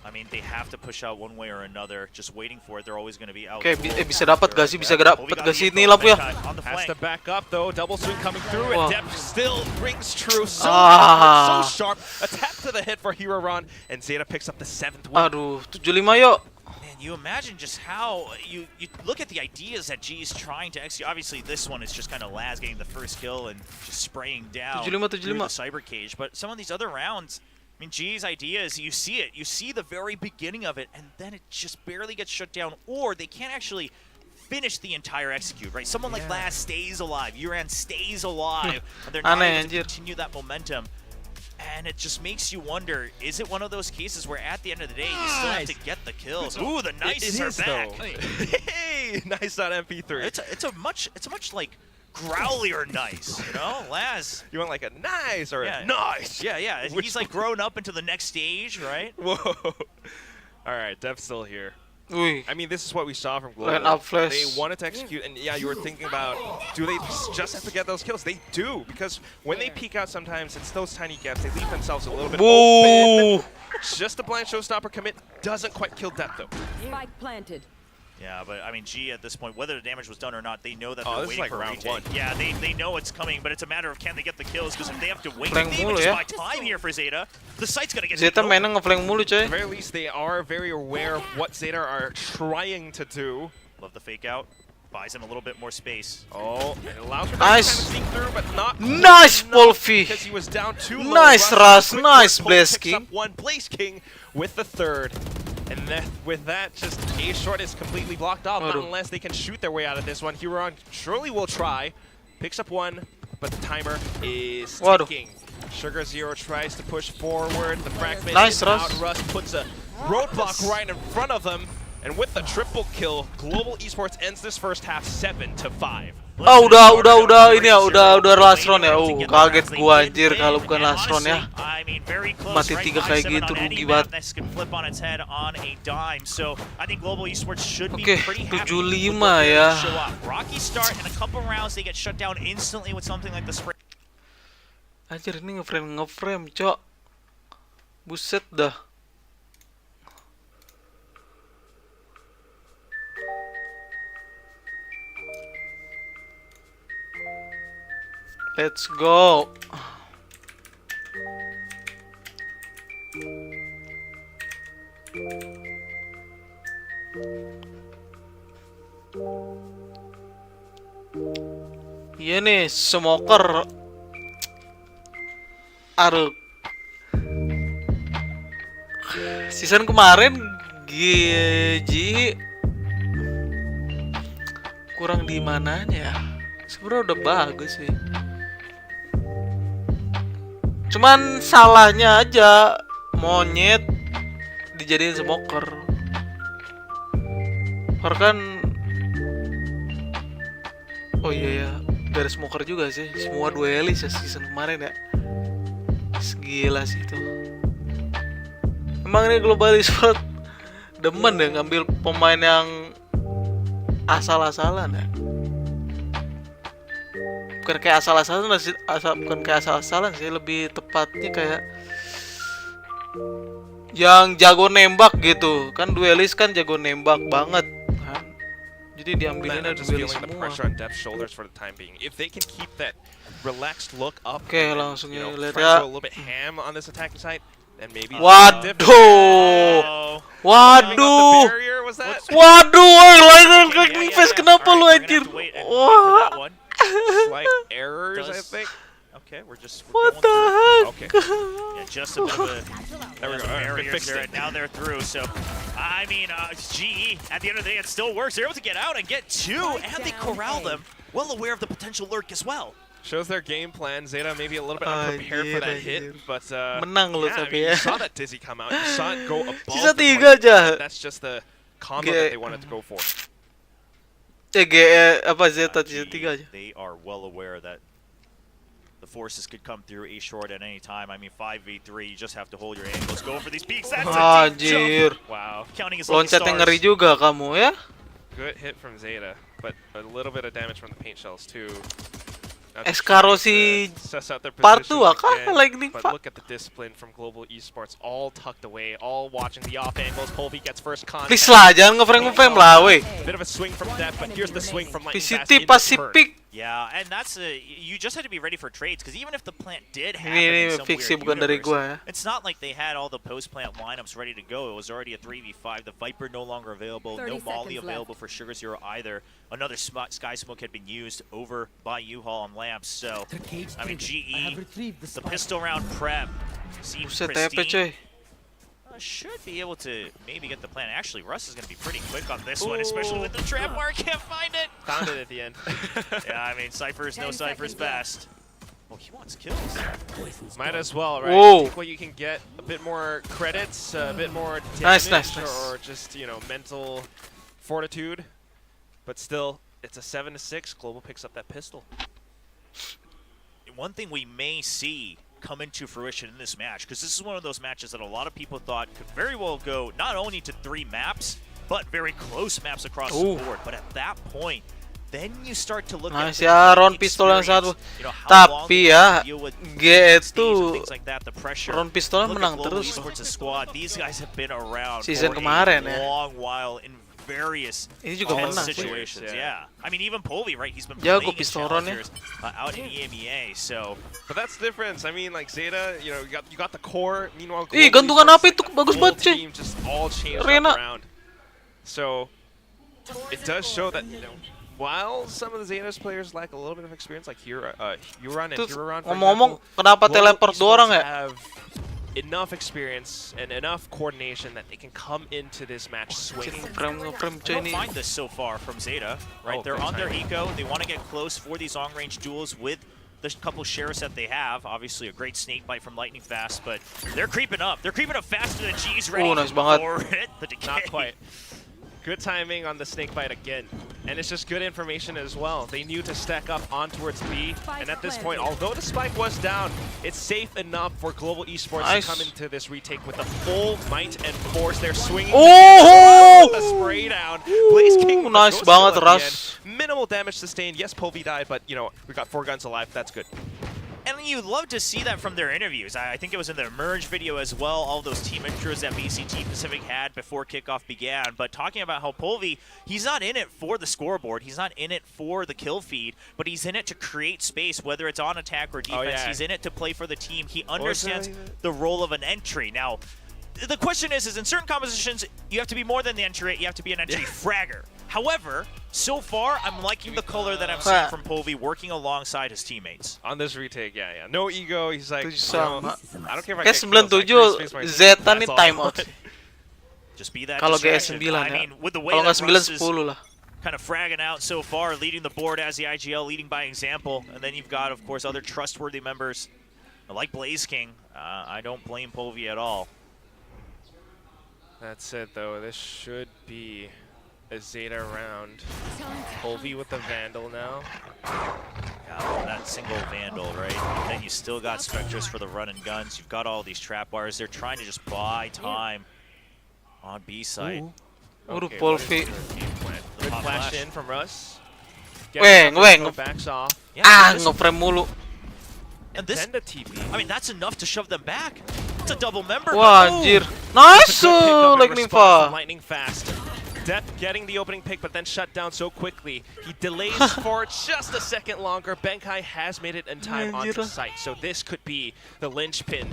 I mean, they have to push out one way or another. Just waiting for it. They're always going to be out. Oke, bisa dapat gak sih? Bisa dapat gak sih ini lampu ya? On the Has to flank. back up though. Double swing coming through, Wow. and depth still rings true. So Ah. accurate, so sharp. A tap to the hit for Huron, and Zeta picks up the 7th win. Aduh, 75 yuk. Man, you imagine just how you look at the ideas that G is trying to execute. Obviously, this one is just kind of Laz getting the first kill and just spraying down 75, through the 75. cyber cage. But some of these other rounds, I mean, G's idea is you see it. You see the very beginning of it, and then it just barely gets shut down, or they can't actually finish the entire execute, right? Someone like Laz stays alive, Uran stays alive, and they're not Aneh, able to anjir. continue that momentum. And it just makes you wonder, is it one of those cases where at the end of the day, you still have to get the kills? Ooh, the nices It are is, back. though. Hey, nice.mp3. It's a much like growlier nice, you know? Laz. You want like a nice or Yeah. a nice? Yeah. Which He's like grown up into the next stage, right? Whoa. All right, Dev's still here. Wih, I mean, this is what we saw from Global. Line up flash. They wanted to execute, and yeah, you were thinking about, do they just have to get those kills? They do, because when they peek out sometimes, it's those tiny gaps. They leave themselves a little bit boo. open. Just a blind showstopper commit doesn't quite kill Depth, though. Spike planted. Yeah, but I mean, G at this point, whether the damage was done or not, they know that Oh, they're this is waiting like for a round retake. one. Yeah, they know it's coming, but it's a matter of can they get the kills, because if they have to wait, Flank they even mulu just ya. buy time here for Zeta, the site's gonna get Zeta taken mainnya over. ngeflank mulu, coy. At the very least, they are very aware of what Zeta are trying to do. Love the fake out, buys him a little bit more space. Oh, it allows for Nice. to sneak through, but not Nice, quite enough Polfi. because he was down too low. Nice, Ras. Quick Nice, work, Polfi Blaze picks King. up one. Blaze King with the 3rd. And then with that, just A short is completely blocked off, not Aduh. unless they can shoot their way out of this one. Huron surely will try. Picks up one, but the timer is Waduh. ticking. Sugar Zero tries to push forward. The fragment Nice, is Russ. out. Russ puts a roadblock right in front of them. And with the triple kill, Global Esports ends this first half 7-5. Ah, udah ini ya, udah last round ya. Oh, kaget gua anjir kalau bukan last round ya. Mati 3 kayak gitu, rugi banget. Oke, 75 ya. Rocky start in a couple rounds, they get shut down instantly with something like the spray. Anjir, ini ngeframe, cok. Buset dah. Let's go. Iya nih, smoker. Aduh. Season kemarin Gigi kurang di mananya ya? Sebenarnya udah bagus sih. Cuman salahnya aja monyet dijadiin smoker. Karena kan oh iya ya, gak ada smoker juga sih. Semua duelis ya season kemarin ya. Gila sih itu. Emang ini Global Esport demen deh ngambil pemain yang asal-asalan ya. Bukan kayak asal-asalan sih, bukan kayak asal-asalan sih, lebih tepatnya kayak yang jago nembak gitu. Kan duelis kan jago nembak banget kan. Jadi diambilin I'm dari just duelis feeling the semua. pressure on Dev's shoulders for the time being. If they can keep that relaxed look up, Oke, and then, langsung you know, lihat try ya. to go a little bit ham on this attacking side, then maybe. Waduh. Oh. Waduh. Barrier, was that? Waduh, lain Yeah, face yeah. kenapa lu Alright, we're gonna anjir? have to wait and Wah. for that one. Like errors, I Does- think. Okay, we're What going the through. heck? Okay. Yeah, just a bit of a There we go. barriers Fixed there, it. and now they're through. So, I mean, GE, at the end of the day, it still works. They're able to get out and get two, and they corral them, well aware of the potential lurk as well. Shows their game plan. Zeta maybe a little bit unprepared for that hit, Anjir. but Menang loh yeah, I tapi mean, ya. you saw that Dizzy come out. You saw it go above Sisa the 3 point. aja. That's just the combo that they wanted to go for. Apa Zeta sisa 3 aja. They are well aware that the forces could come through A short at any time. I mean, 5v3, you just have to hold your angles. Go for these peaks. That's a deep Anjir. jump. Wow. Counting his lucky Loncatnya ngeri stars. juga kamu ya. Good hit from Zeta, but a little bit of damage from the paint shells too. Now Escaro trying to si suss out their part positions 2 kah? again, Lightning but Fa- look at the discipline from Global Esports, all tucked away, all watching the off angles. Polvi gets first contact. Please lah, jangan ngeframe lah, weh. Bit of a swing from depth, but here's the swing from Lightning Fast PCT into turret. Pacific. Yeah, and that's you just had to be ready for trades, because even if the plant did happen Ini in some fix weird bukan dari universe, gua ya. it's not like they had all the post-plant lineups ready to go. It was already a 3v5. The Viper no longer available. 30 No Molly seconds available for Sugar Zero either. Another Sky Smoke had been used over by U-Haul on lamps. So, I mean, GE, the pistol round prep seems Buset, TP pristine. coy. Should be able to maybe get the plan. Actually, Russ is going to be pretty quick on this one, especially with the trap mark. Can't find it. Found it at the end. Yeah, I mean, Cypher's no 10 Cypher's seconds left. best. Oh, he wants kills. Might as well, right? Whoa. Take what you can get, a bit more credits, a bit more Nice, damage, nice, nice. or just, you know, mental fortitude. But still, it's a 7-6. Global picks up that pistol. One thing we may see come into fruition in this match, because this is one of those matches that a lot of people thought could very well go not only to 3 maps, but very close maps across Ooh. the board. But at that point, then you start to look Nice at the ya, game Ron pistol yang experience, satu. you know, how long Tapi they ya, have to deal with G stage itu and things like that, the pressure. Ron pistolnya Look menang at Global terus. Esports' squad. These guys have been around Season for kemarin a ya. long while in various Ini juga tense menang sih. situations. Yeah. Yeah. I mean, even Polvi, right? He's been Jago playing in pistol Ron ya. challengers out in EMEA, so But that's the difference. I mean, like Zeta, you know, you got the core. Meanwhile, Ih, Global gantungan Esports, apa itu? like, Bagus the banget, whole cuy. team just all changed Rena. up around. So it does show that, you know, while some of the Zeta's players lack a little bit of experience, like Huron and Terus Huron, for ngomong-ngomong, example, kenapa Global teleport 2 orang Esports ya? have enough experience and enough coordination that they can come into this match swinging. Ngeframe I coy don't ini. mind this so far from Zeta, right? Oh, They're good on their timing. eco. They want to get close for these long-range duels with the couple sheriffs that they have. Obviously, a great snake bite from Lightning Fast, but they're creeping up. They're creeping up faster than G's ready nice banget. for it. The decay. Not quite. Good timing on the snake bite again. And it's just good information as well. They knew to stack up on towards B. And at this point, although the spike was down, it's safe enough for Global Esports Nice. to come into this retake with the full might and force. They're swinging Oh! the spray down. Blaze King with the Nice ghost banget, kill at the Russ. end. Minimal damage sustained. Yes, Polvi died, but you know, we got 4 guns alive. That's good. And you'd love to see that from their interviews. I think it was in the Emerge video as well, all those team intros that BCT Pacific had before kickoff began. But talking about how Polvi, he's not in it for the scoreboard, he's not in it for the kill feed, but he's in it to create space, whether it's on attack or defense. yeah. He's in it to play for the team. He was understands that? the role of an entry. Now, the question is in certain compositions, you have to be more than the entry, you have to be an entry fragger. However, so far, I'm liking the color that I'm seeing from Polvi working alongside his teammates. On this retake, yeah. No ego. He's like, 7 you know, sama. I don't care if I Kayak get kills, I can 97 space my team. Zeta That's nih all I time out. want. Just be that Kalau distraction. GS9 I ya. mean, with the way Kalau that nggak 9 Russ is 10 lah. kind of fragging out so far, leading the board as the IGL, leading by example, and then you've got, of course, other trustworthy members like Blaze King. I don't blame Polvi at all. That's it, though. This should be a Zeta round. Polvi with the Vandal now. Yeah, that single Vandal, right? But then you still got Spectres for the run and guns. You've got all these trap bars. They're trying to just buy time on B side. Waduh, Okay, what is Polvi. their game plan? The Good pop flash flash. in from Russ. Weng, weng. Backs off. Yeah, Ah, this- ngeframe mulu. and this, Then the TP. I mean, that's enough to shove them back. It's a double member. Wah, but- anjir. It's Nice, a good pick up and Lightning response from Fa. Lightning Fast. Death getting the opening pick, but then shut down so quickly. He delays for just a second longer. Benkai has made it in time onto Anjir. site, so this could be the linchpin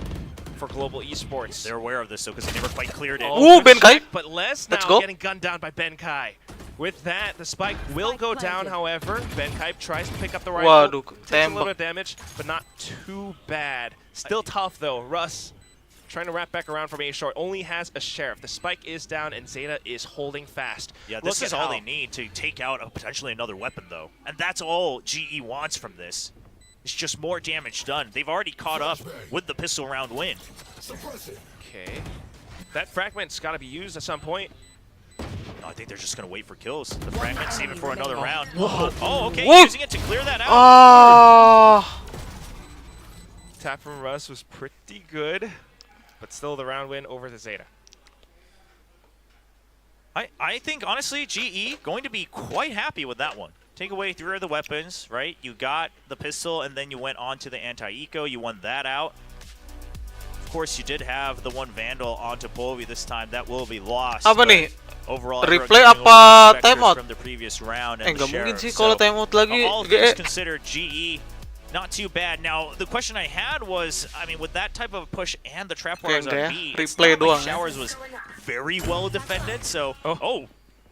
for Global Esports. They're aware of this, though, because they never quite cleared it. Ooh, good Benkai. check, but Les Let's now go. getting gunned down by Benkai. With that, the spike will go down, however. Benkype tries to pick up the rifle. Waduh, Takes a little tembak. bit of damage, but not too bad. Still tough, though. Russ, trying to wrap back around from A short, only has a sheriff. The spike is down, and Zeta is holding fast. Yeah, this is all they need to take out potentially another weapon, though. And that's all GE wants from this. It's just more damage done. They've already caught up with the pistol round win. Okay. That fragment's got to be used at some point. I think they're just going to wait for kills. The fragment saving for another round. Oh, okay, Whoa. using it to clear that out. Ah. Tap from Russ was pretty good, but still the round win over the Zeta. I think, honestly, GE going to be quite happy with that one. Take away 3 of the weapons, right? You got the pistol, and then you went on to the anti-eco. You won that out. Of course, you did have the one Vandal onto Polvi this time. That will be lost. Apa nih? Overall, Replay everyone apa getting over the timeout? from the previous round and the Nggak mungkin sheriff. sih kalau timeout lagi. All things considered, GE not too bad. Now, the question I had was, I mean, with that type of push and the trap wires on Kayaknya B, ya, it's replay not like doang. Showers was very well defended. So,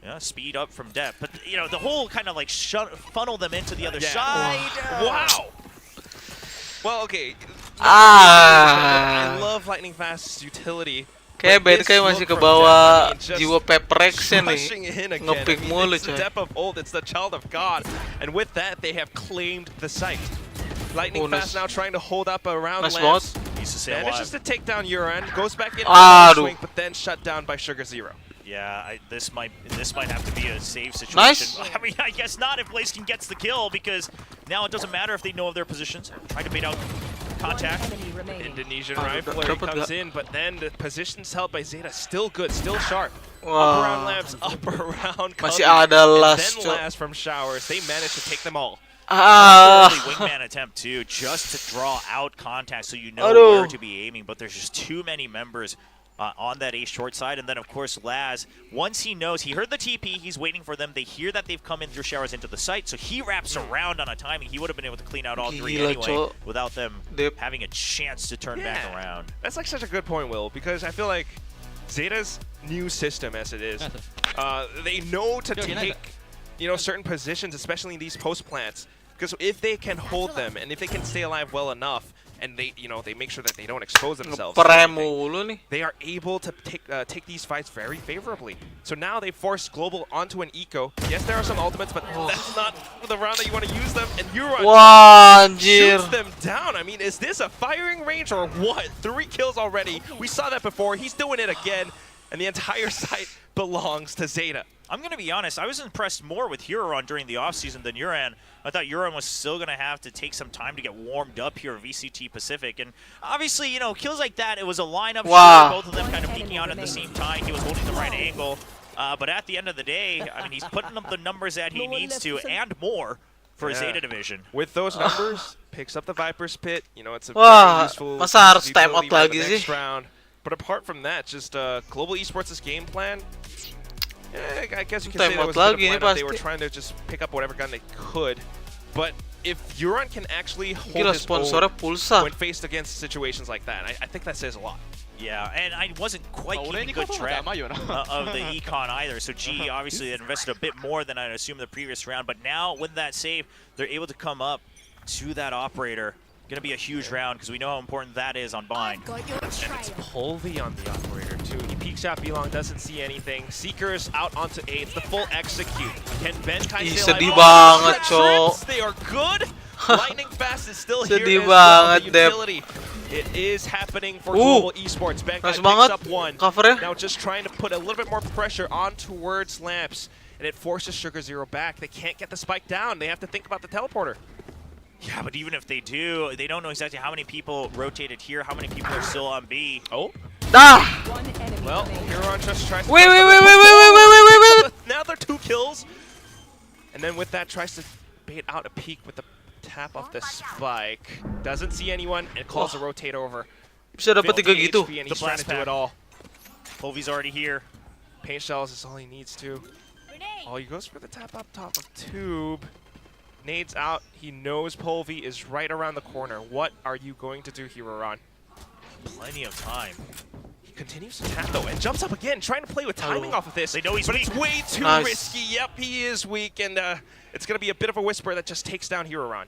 yeah, speed up from depth. But you know, the whole kind of like funnel them into the other side. Wow. Well, okay. Ah. I love Lightning Fast's utility. Kayak but this Benkai look masih ke from bawah Depth, I mean, jiwa Peprex rushing nih. in again. Ngepick I mean, mulu, it's the coy. depth of old, it's the child of God. And with that, they have claimed the site. Lightning Fast now trying to hold up around Nice Lance. bot. Used to say Manages to take down Uran, goes back in Aduh. swing, but then shut down by Sugar Zero. Yeah, this might have to be a save situation. Nice. I mean, I guess not if Blaziken gets the kill, because now it doesn't matter if they know of their positions. Trying to bait out contact. Indonesian Aduh, rifler he dapat comes nggak? in, but then the positions held by Zeta still good, still sharp. Up Wah. around Labs, up around Masih Cubby, ada and last, then Cok. last from Showers. They managed to take them all. Ah. Early wingman attempt too, just to draw out contact so you know Aduh. where to be aiming, but there's just too many members on that A short side. And then of course Laz, once he knows, he heard the TP, he's waiting for them, they hear that they've come in through Showers into the site, so he wraps around on a timing. He would have been able to clean out all 3 Gila, anyway Cok. without them Dip. having a chance to turn back around. That's like such a good point, Will, because I feel like Zeta's new system as it is, they know to take, you know, certain positions, especially in these post plants, because if they can hold them and if they can stay alive well enough, and they, you know, they make sure that they don't expose themselves to Ngeprem anything, mulu nih. they are able to take these fights very favorably. So now they force Global onto an eco. Yes, there are some ultimates, but that's not the round that you want to use them. And Euron Wah, anjir. shoots them down. I mean, is this a firing range or what? 3 kills already. We saw that before. He's doing it again. And the entire site belongs to Zeta. I'm going to be honest, I was impressed more with Huron during the offseason than Uran. I thought Uran was still going to have to take some time to get warmed up here at VCT Pacific. And obviously, you know, kills like that, it was a lineup, Wow. sure, both of them kind of peeking out at the same time. He was holding the right angle. But at the end of the day, I mean, he's putting up the numbers that he needs to and more for his Zeta division. With those numbers, picks up the Viper's Pit. You know, it's a Wah, very useful masa harus time out utility for the lagi next sih? round. But apart from that, just Global Esports' game plan, I guess you can say Time that out was a bit of lagi nih lineup. They were pasti. trying to just pick up whatever gun they could. But if Euron can actually hold Gila, his sponsornya own Pulsa. when faced against situations like that, I think that says a lot. Yeah, and I wasn't quite keeping good track of the econ either. So GE obviously had invested a bit more than I'd assumed the previous round. But now with that save, they're able to come up to that operator. Going to be a huge round because we know how important that is on bind. And it's Polvi on the operator too. He peeks out B-Long, doesn't see anything. Seekers out onto A. It's the full execute. Can Benkai Ih, stay sedih alive? banget, Cok. Trips, they are good. Lightning Fast is still here Sedih as well. The banget, Dep. utility. It is happening for Global Esports. Benkai nice picks banget up 1. covernya. Now just trying to put a little bit more pressure on towards Lamps. And it forces Sugar Zero back. They can't get the spike down. They have to think about the teleporter. Yeah, but even if they do, they don't know exactly how many people rotated here, how many people are still on B. Oh. Dah. Well, Huron just tries to... Wait. Now they're 2 kills. And then with that, tries to bait out a peek with the tap of the spike. Doesn't see anyone, and calls a rotate over. Bisa dapat 3 gitu. HP, and The he's trying blast to do pack. it all. Polvi's already here. Paint shells is all he needs to. Oh, he goes for the tap up top of Tube. Nades out. He knows Polvi is right around the corner. What are you going to do here, Huron? Plenty of time. continues to tap though and jumps up again, trying to play with timing off of this. They know he's but weak. it's way too Nice. risky. Yep, he is weak, and it's going to be a bit of a whisper that just takes down Hero Ron.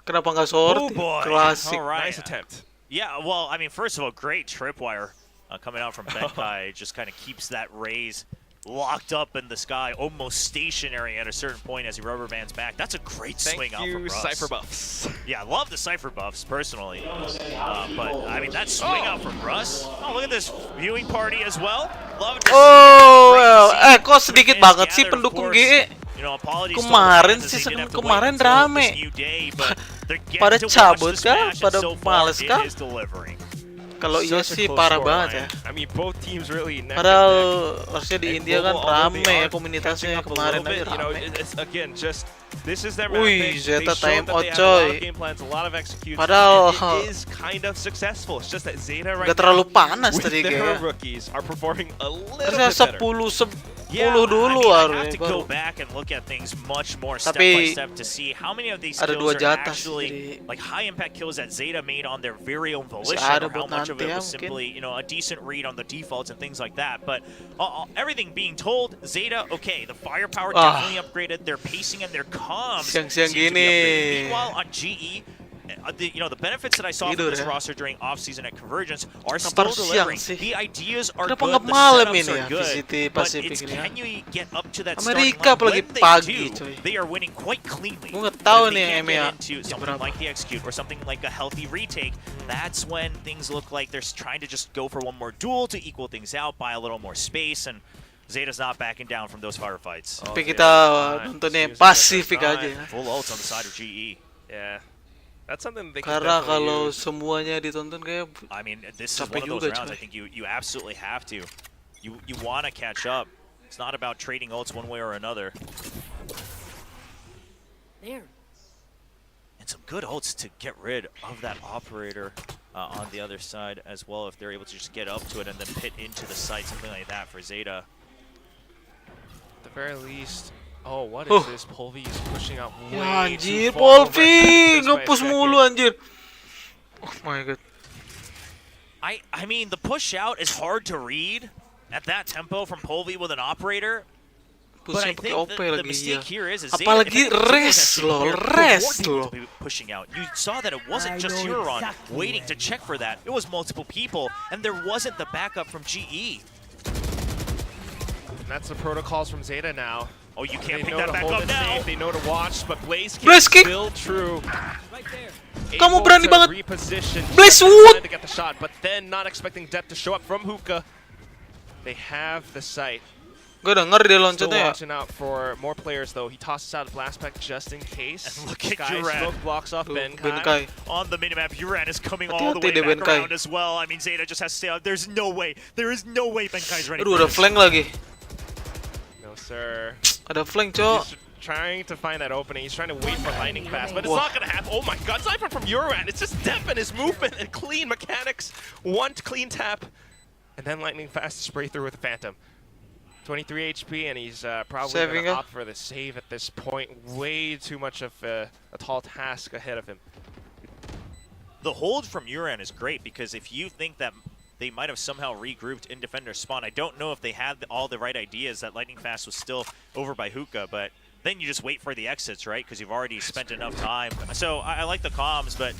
Kenapa nggak sorti? Oh boy. Klasik. All right. Nice attempt. Yeah, well, I mean, first of all, great tripwire coming out from Benkai. Just kind of keeps that raise locked up in the sky, almost stationary at a certain point as he rubber bands back. That's a great swing out from Russ. Cypher buffs. Yeah, I love the Cypher buffs, personally. But, I mean, that swing out from Russ. Oh, look at this viewing party as well. Love to see Oh, it. Great to see kok sedikit fans banget sih gather, of pendukung course. GE. You know, apologies to all the Kemarin fans as sih, they did have to kemarin wait until this rame. new day, but they're getting Pada to watch cabut this kah? match, and Pada so far males it kah? is delivering. Kalau iya Such a sih close parah score banget line. ya. I mean, both teams really neck and neck. Padahal harusnya di And India kan Global, although rame they ya are komunitasnya catching up a kemarin little aja bit, you know, rame. it's again just this is their Wih, map pick. Zeta They showed time that out, they have a lot coy. of game plans, a lot of execution. Padahal and it is kind of successful. It's just that Zeta right nggak terlalu now panas with tadi their kayak. rookies are performing a little Harusnya bit better. 10 Yeah, dulu I have harusnya to go baru. back and look at things much more step Tapi by step to see how many of these ada kills dua are jatah actually sih, like high impact kills that Zeta made on their very own volition, ada or how buat much of nanti it ya was mungkin. simply, you know, a decent read on the defaults and things like that. But everything being told, Zeta, okay, the firepower definitely upgraded, their pacing and their comms Siang-siang seem to be gini. upgraded. Meanwhile, on GE, the benefits that I saw Tidur from this ya. roster during off-season at Convergence are Kenapa still harus siang delivering. sih? The ideas are Kenapa good, nggak the malam setups ini are ya, good, VCT but Pacific it's ini ya? can you get up to that Amerika starting line? apalagi When they pagi, do, coy. they are winning quite cleanly. Gua nggak But tahu if nih they yang can't get EMEA into jam something berapa. like the execute or something like a healthy retake, that's when things look like they're trying to just go for one more duel to equal things out, buy a little more space, and Zeta's not backing down from those firefights. Tapi kita nontonnya Pasifik aja ya. Full ults on the side of GE. Yeah, that's something they can Karena definitely kalau use. semuanya ditonton kayak I mean, this is Capek one of those juga, rounds. coy. I think you absolutely have to. You want to catch up. It's not about trading ults one way or another. There. And some good ults to get rid of that operator on the other side as well, if they're able to just get up to it and then pit into the site, something like that for Zeta. At the very least. Oh, what Huh. is this? Polvi is pushing out way ya too anjir, far over Polvi just by a ngepush second. mulu anjir. Oh my god. I mean, the push out is hard to read at that tempo from Polvi with an operator. But I Pushnya pakai think OP the lagi ya. mistake here is Zeta, Apalagi if anything, res was actually loh, prepared for res more people loh. to be pushing out. You saw that it wasn't just Huron waiting to check for that. It was multiple people, and there wasn't the backup from GE. And that's the protocols from Zeta now. Oh, you They can't pick know that to back hold up it now. safe, they know to watch, but Blaze Blaze kick. still true. Kamu Able berani to banget. reposition Blaze just in Wood. time to get the shot, but then not expecting Depth to show up from Hookah. They have the sight. Gue denger dia Still loncatnya ya. watching out for more players though. He tosses out a blast pack just in case. And look at Sky Duran. smoke blocks off Tuh, Benkai. Benkai. On the minimap, Huron is coming all the Hati-hati way deh, back Benkai. around as well. I mean, Zeta just has to stay out. There's no way. There is no way Benkai's ready Aduh, for ada this. flank lagi. No sir. Ada flank, cok. He's trying to find that opening. He's trying to wait for lightning fast, but it's Wah. not gonna happen. Oh my god, Cypher from Uran. It's just depth in his movement and clean mechanics. One clean tap, and then lightning fast to spray through with the Phantom. 23 HP, and he's probably Saving gonna it. opt for the save at this point. Way too much of a tall task ahead of him. The hold from Uran is great because if you think that they might have somehow regrouped in defender spawn, I don't know if they had all the right ideas that Lightning Fast was still over by Hookah, but then you just wait for the exits, right? Because you've already spent enough time. So I like the comms, but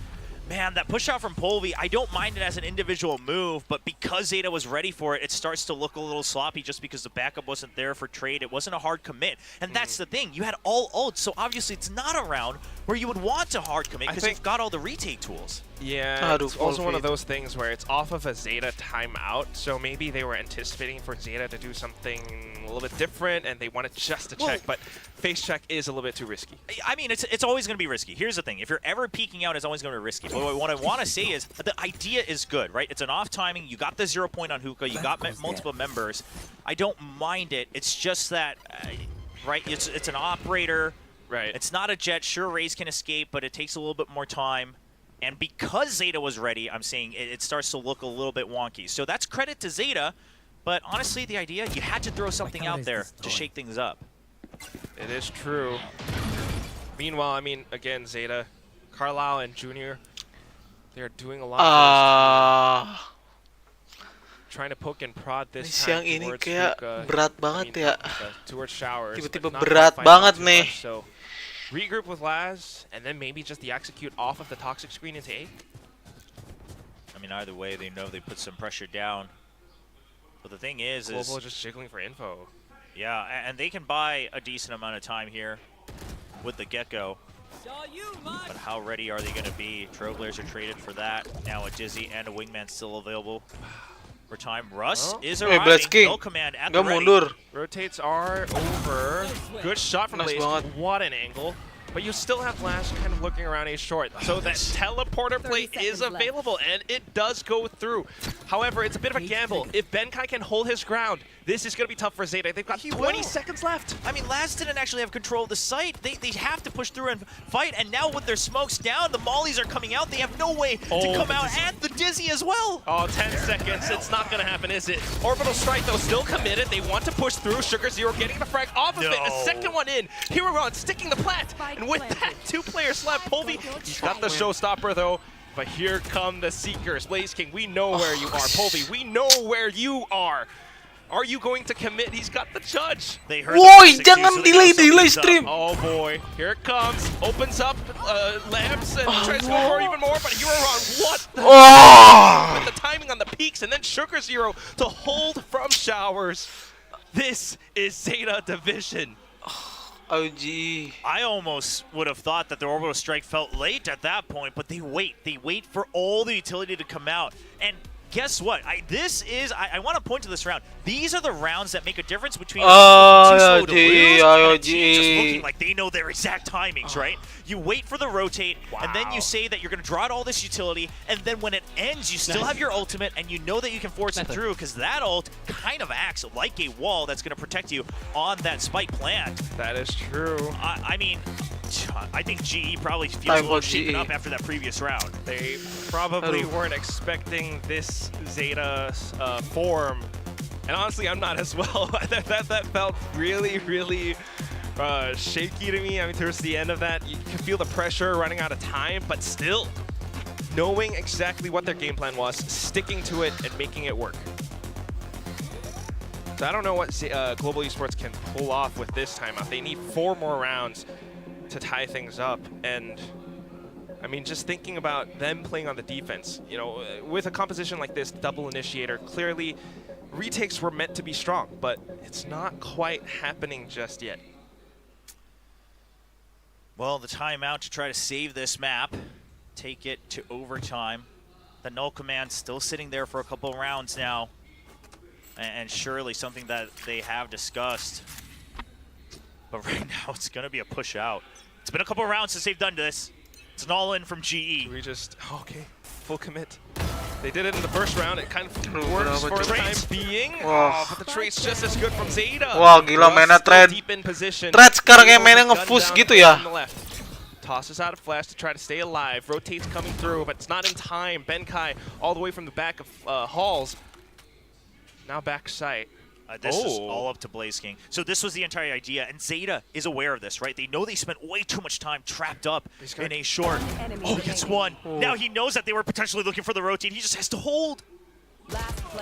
man, that push out from Polvi, I don't mind it as an individual move, but because Zeta was ready for it, it starts to look a little sloppy just because the backup wasn't there for trade. It wasn't a hard commit. And that's the thing. You had all ults, so obviously it's not a round where you would want to hard commit because you've got all the retake tools. Yeah, Aduh, it's also one of Polvi. those things where it's off of a Zeta timeout, so maybe they were anticipating for Zeta to do something a little bit different, and they wanted just to check, but face check is a little bit too risky. I mean, it's always going to be risky. Here's the thing. If you're ever peeking out, it's always going to be risky. But what I want to say is the idea is good, right? It's an off timing. You got the 0 point on Hookah. You got multiple members. I don't mind it. It's just that, right, it's an operator. Right. It's not a jet. Sure, Raze can escape, but it takes a little bit more time. And because Zeta was ready, I'm saying it starts to look a little bit wonky. So that's credit to Zeta. But honestly, the idea, you had to throw something out there to shake things up. It is true. Meanwhile, I mean, again, Zeta, Carlisle, and Junior, they're doing a lot. Ah, trying to poke and prod this Siang time ini towards kayak Hookah. berat I banget mean, ya. towards Showers. Tiba-tiba but not berat quite banget too nih. much, so regroup with Laz, and then maybe just the execute off of the toxic screen into A. I mean, either way, they know they put some pressure down. But the thing is Global just jiggling for info. yeah, and they can buy a decent amount of time here with the get-go. But how ready are they going to be? Trailblazers are traded for that. Now a Dizzy and a Wingman still available for time. Russ Oh. is Hey, arriving. Blitz King. No command at the Gak ready. mundur. Rotates are over. Good shot from Nice Blaze. banget. What an angle. But you still have Flash kind of looking around A short. So that teleporter play is available, and it does go through. However, it's a bit of a gamble. If Benkai can hold his ground, this is going to be tough for Zeta. They've got 20 seconds left. I mean, Laz didn't actually have control of the site. They have to push through and fight, and now with their smokes down, the mollies are coming out. They have no way to come out, and the Dizzy as well. Oh, 10 seconds. It's not going to happen, is it? Orbital Strike, though, still committed. They want to push through. Sugar Zero getting the frag off of it. A second one in. Hero Run sticking the plat. And with that, 2 players left. Polvi, he's got the showstopper, though. But here come the Seekers. Blaze King, we know where you are. Polvi, we know where you are. Are you going to commit? He's got the judge. They heard Woi, the jangan delay stream. Oh boy, here it comes. Opens up lamps and tries to go for even more, but Hero Run, what the Oh! with the timing on the peaks, and then Sugar Zero to hold from Showers. This is Zeta Division. OG. I almost would have thought that the orbital strike felt late at that point, but they wait. They wait for all the utility to come out. And guess what? I want to point to this round. These are the rounds that make a difference between too slow to lose and a team just looking like they know their exact timings, right? You wait for the rotate, and then you say that you're going to draw out all this utility, and then when it ends, you still have your ultimate, and you know that you can force it through, because that ult kind of acts like a wall that's going to protect you on that spike plant. That is true. I mean, I think GE probably feels a little shaken up after that previous round. They probably weren't expecting this Zeta form. And honestly, I'm not as well. that felt really, really shaky to me. I mean, towards the end of that, you can feel the pressure running out of time, but still, knowing exactly what their game plan was, sticking to it, and making it work. So I don't know what Global Esports can pull off with this timeout. They need 4 more rounds to tie things up, and I mean, just thinking about them playing on the defense, you know, with a composition like this, double initiator, clearly retakes were meant to be strong, but it's not quite happening just yet. Well, the timeout to try to save this map, take it to overtime. The null command still sitting there for a couple rounds now, and surely something that they have discussed. But right now, it's going to be a push out. It's been a couple rounds since they've done this. It's an all-in from GE. We just, okay, full commit. They did it in the first round. It kind of works for the time being. Wah. But the trade's just as good from Zeta. Wah, gila mainnya Trade. Deep in position. Trade sekarang yang Able mainnya to gun nge-fuse down gitu ya. on the left. Tosses out a flash to try to stay alive. Rotates coming through, but it's not in time. Benkai all the way from the back of Halls. Now back sight. This is all up to Blaze King. So this was the entire idea, and Zeta is aware of this, right? They know they spent way too much time trapped up in a short. Oh, he gets one. Now he knows that they were potentially looking for the rotate. He just has to hold.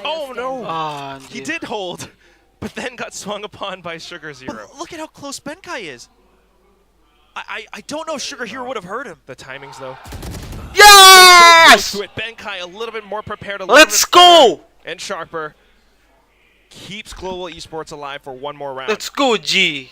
Oh no! Ah, He anjir. did hold, but then got swung upon by Sugar Zero. But look at how close Benkai is. I don't know if Sugar Hero would have hurt him. The timings though. Yes! To it. Benkai a little bit more prepared. A little Let's bit go! and sharper. Keeps Global Esports alive for 1 more round. Let's go, G.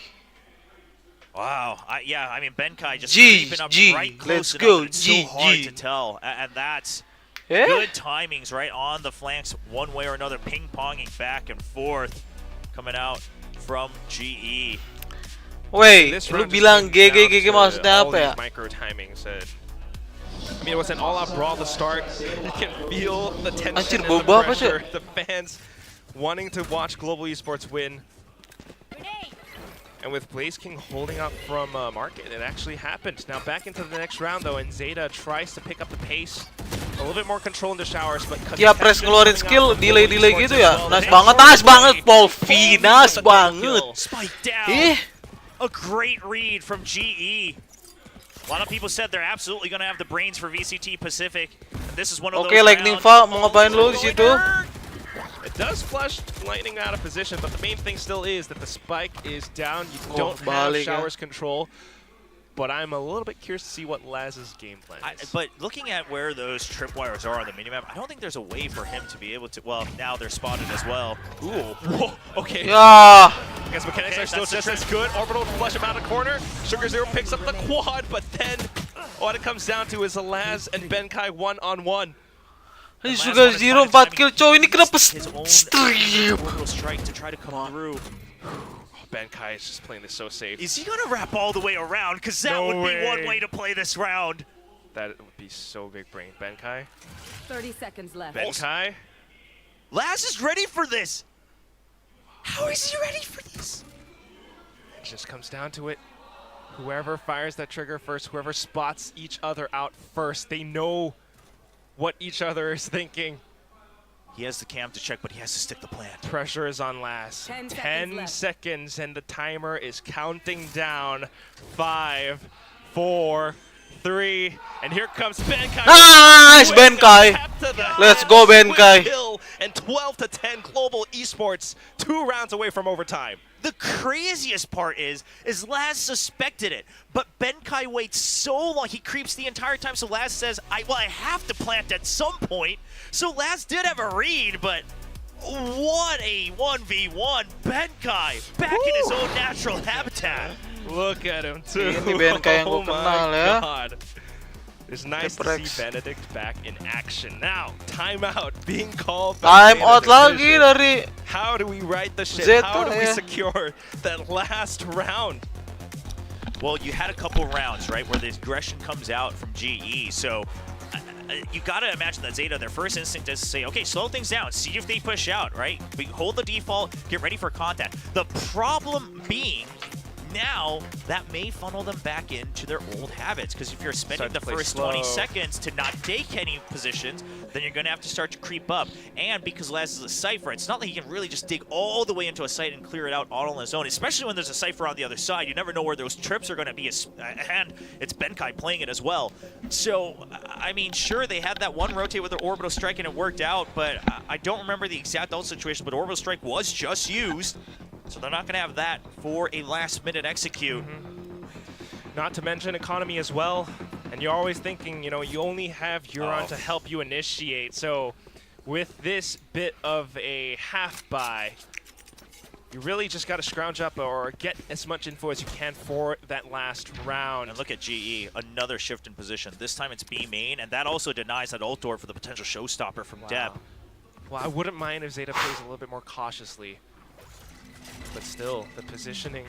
Wow. Yeah, I mean, Benkai just G, creeping up G. right close Let's enough. go, It's G, so hard G. to tell. And that's Eh? good timings right on the flanks, one way or another, ping-ponging back and forth, coming out from GE. Woi, This lu round just bilang came down GG to maksudnya all apa ya? these micro timings. I mean, it was an all-out brawl to start. You can feel the tension Anjir, and the boba apa pressure. sih? The fans wanting to watch Global Esports win. And with Blaze King holding up from Market, it actually happened. Now back into the next round though, and Zeta tries to pick up the pace. A little bit more control into Showers, but Tiap press ngeluarin skill, delay gitu ya. Nice banget, Polvi, nice banget. Spike down. Eh? A great read from GE. A lot of people said they're absolutely going to have the brains for VCT Pacific. And this is one of Oke, those like rounds. Ninfa, mau ngapain lu di situ? It does flush Lightning out of position, but the main thing still is that the spike is down. You don't have balik ya. Shower's control. But I'm a little bit curious to see what Laz's game plan is. But looking at where those tripwires are on the minimap, I don't think there's a way for him to be able to. Well, now they're spotted as well. Ooh, whoa, okay. Ya. I guess mechanics are still that's just as good. Orbital flush him out of the corner. Sugar Zero picks up the quad, but then what it comes down to is a Laz and Benkai one-on-one. Ini Sugar Zero 4 kill coy. Ini kenapa His own strip? orbital strike to try to come through. Benkai is just playing this so safe. Is he gonna wrap all the way around? Because that No would be way. one way to play this round. That would be so big brain. Benkai? 30 seconds left. Benkai? Laz is ready for this. How is he ready for this? It just comes down to it. Whoever fires that trigger first, whoever spots each other out first, they know what each other is thinking. He has the cam to check, but he has to stick the plan. Pressure is on Laz. 10 seconds 10 left. seconds, and the timer is counting down. 5, 4, 3, and here comes Benkai. Nice, Benkai. Tap to the Let's head, go, quick Benkai. kill, and 12-10 global esports, 2 rounds away from overtime. The craziest part is Laz suspected it, but Benkai waits so long. He creeps the entire time, so Laz says, I have to plant at some point. So Laz did have a read, but what a 1v1. Benkai back in his own natural habitat. Look at him, too. Ini Benkai yang Oh gua my kenal ya. God. It's nice to Terpercaya. see Benedict back in action. Now, timeout being called. Time by out Zeta lagi Division. dari How do we right the ship? Zeta, How do we ya. secure that last round? Well, you had a couple rounds, right, where the aggression comes out from GE, so you gotta imagine that Zeta, their first instinct is to say, okay, slow things down, see if they push out, right? We hold the default, get ready for contact. The problem being, now that may funnel them back into their old habits, because if you're spending Start the to play first slow. 20 seconds to not take any positions, then you're going to have to start to creep up. And because Laz is a Cypher, it's not like he can really just dig all the way into a site and clear it out all on his own, especially when there's a Cypher on the other side. You never know where those trips are going to be, and it's Benkai playing it as well. So, I mean, sure, they had that one rotate with their Orbital Strike and it worked out, but I don't remember the exact ult situation, but Orbital Strike was just used. So they're not going to have that for a last-minute execute. Not to mention economy as well. And you're always thinking, you know, you only have Euron Oh. to help you initiate. So with this bit of a half buy, you really just got to scrounge up or get as much info as you can for that last round. And look at GE, another shift in position. This time it's B main, and that also denies that ult door for the potential showstopper from Deb. Well, I wouldn't mind if Zeta plays a little bit more cautiously. But still, the positioning.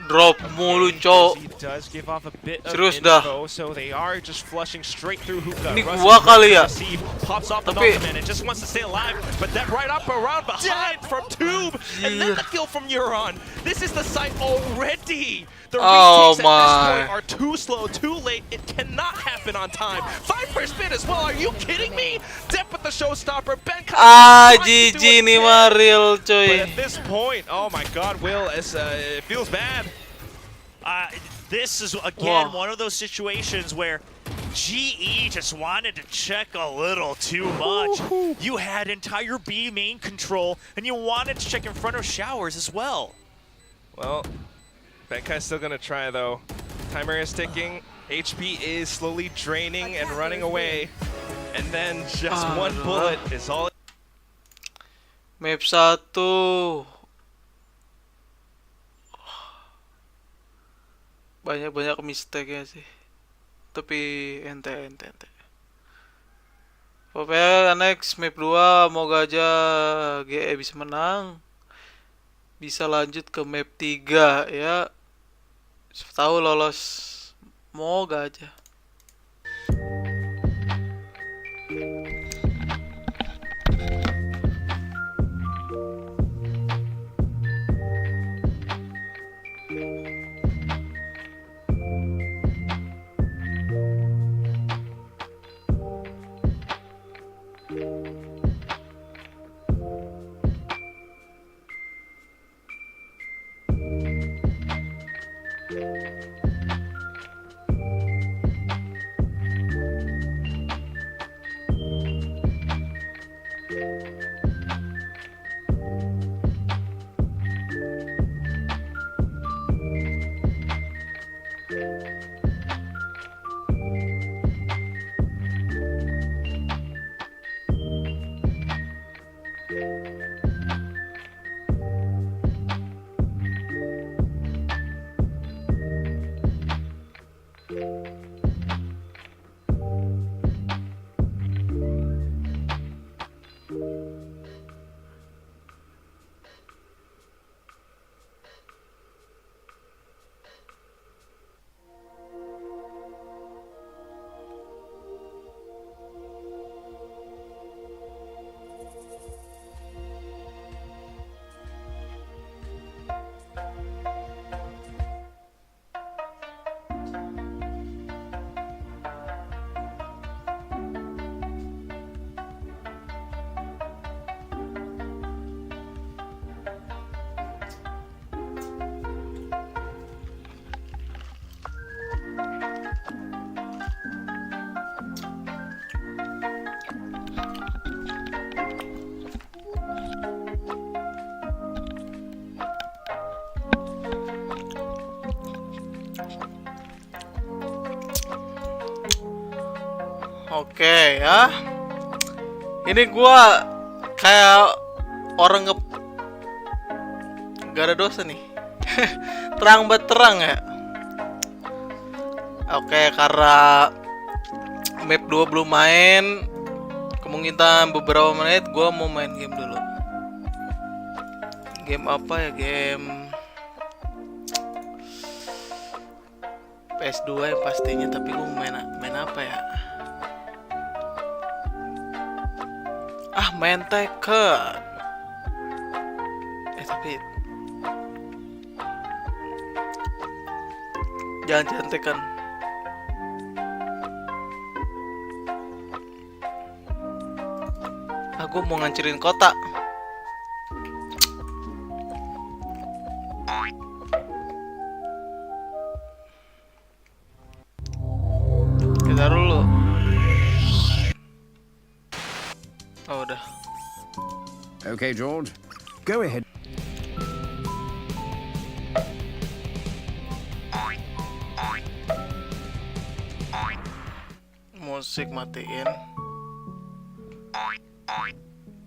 drop mulu cowok. He does give off a bit of Serius info, so they are just flushing straight through hookah. Ini Russ gua is kali ya. receive, pops off the Tapi- ultimate and just wants to stay alive, but then right up around behind from Tube, and then the kill from Euron. This is the site already. The Oh retakes at my. this point are too slow, too late. It cannot happen on time. 5 per spin as well. Are you kidding me? Depp with the showstopper. Benkai. Ah, trying to do GG it nih again. mah real But coy. at this point, oh my God, Will, it feels bad. This is, again, Wow. one of those situations where GE just wanted to check a little too much. You had entire B main control, and you wanted to check in front of Showers as well. Well, Benkai's still gonna try though. Timer is ticking. HP is slowly draining and running away. And then just one bullet is all. Map 1. Banyak-banyak mistake-nya sih. Tapi ente. Pokoknya next map 2 moga aja GE bisa menang. Bisa lanjut ke map 3 ya. Siapa tahu lolos. Moga aja. Oke ya. Ini gua kayak orang gak ada dosa nih. Terang banget terang ya. Oke, karena map 2 belum main, kemungkinan beberapa menit gua mau main game dulu. Game apa ya? Game PS2 yang pastinya, tapi gua mau main apa ya? Main Tekken. Tapi jangan Tekken. Aku mau ngancurin kota. Kita dulu. Oh, udah. Okay, George. Go ahead. Musik matiin.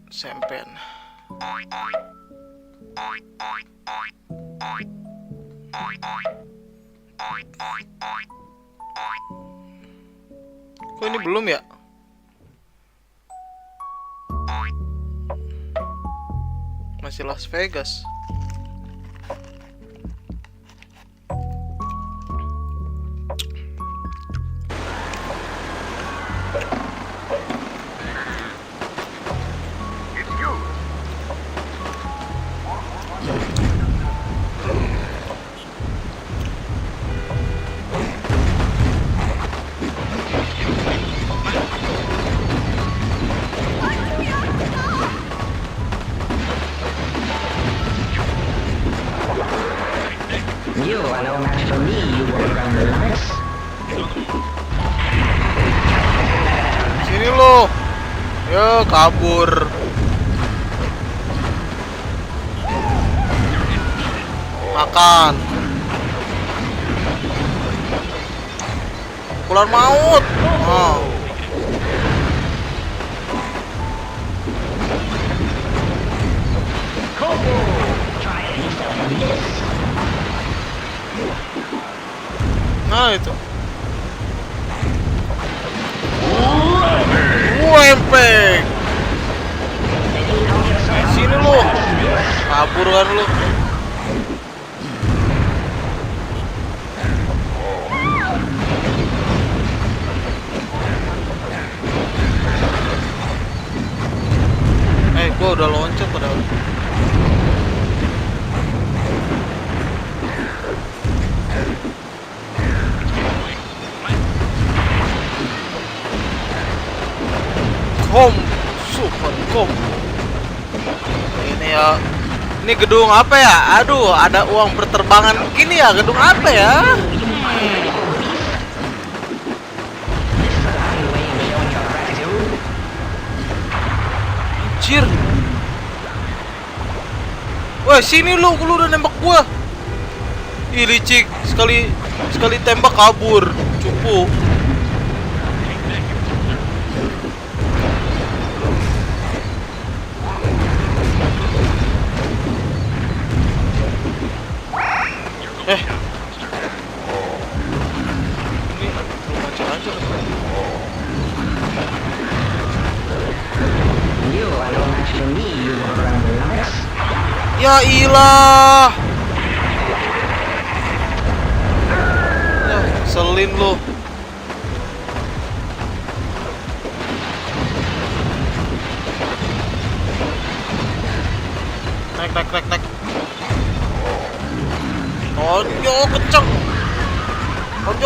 Sempen. Kok ini belum ya? Masih Las Vegas. You are no match for me, you work on the lights. Sini lo. Yo, kabur. Makan. Pukulan maut. Oh. Nah itu. Wempeng. Sini lu. Kabur kan lu. Gua udah loncat padahal. Super kom. Ini ya. Ini gedung apa ya? Aduh, ada uang berterbangan gini ya. Gedung apa ya? Anjir. Wah, sini lu udah nembak gua. Ih, licik. Sekali tembak kabur. Cupu. Ini rumah aja. You are no match for me, you work on the lights. Ya ilah. Ya, selin lu. Naik. Tonjok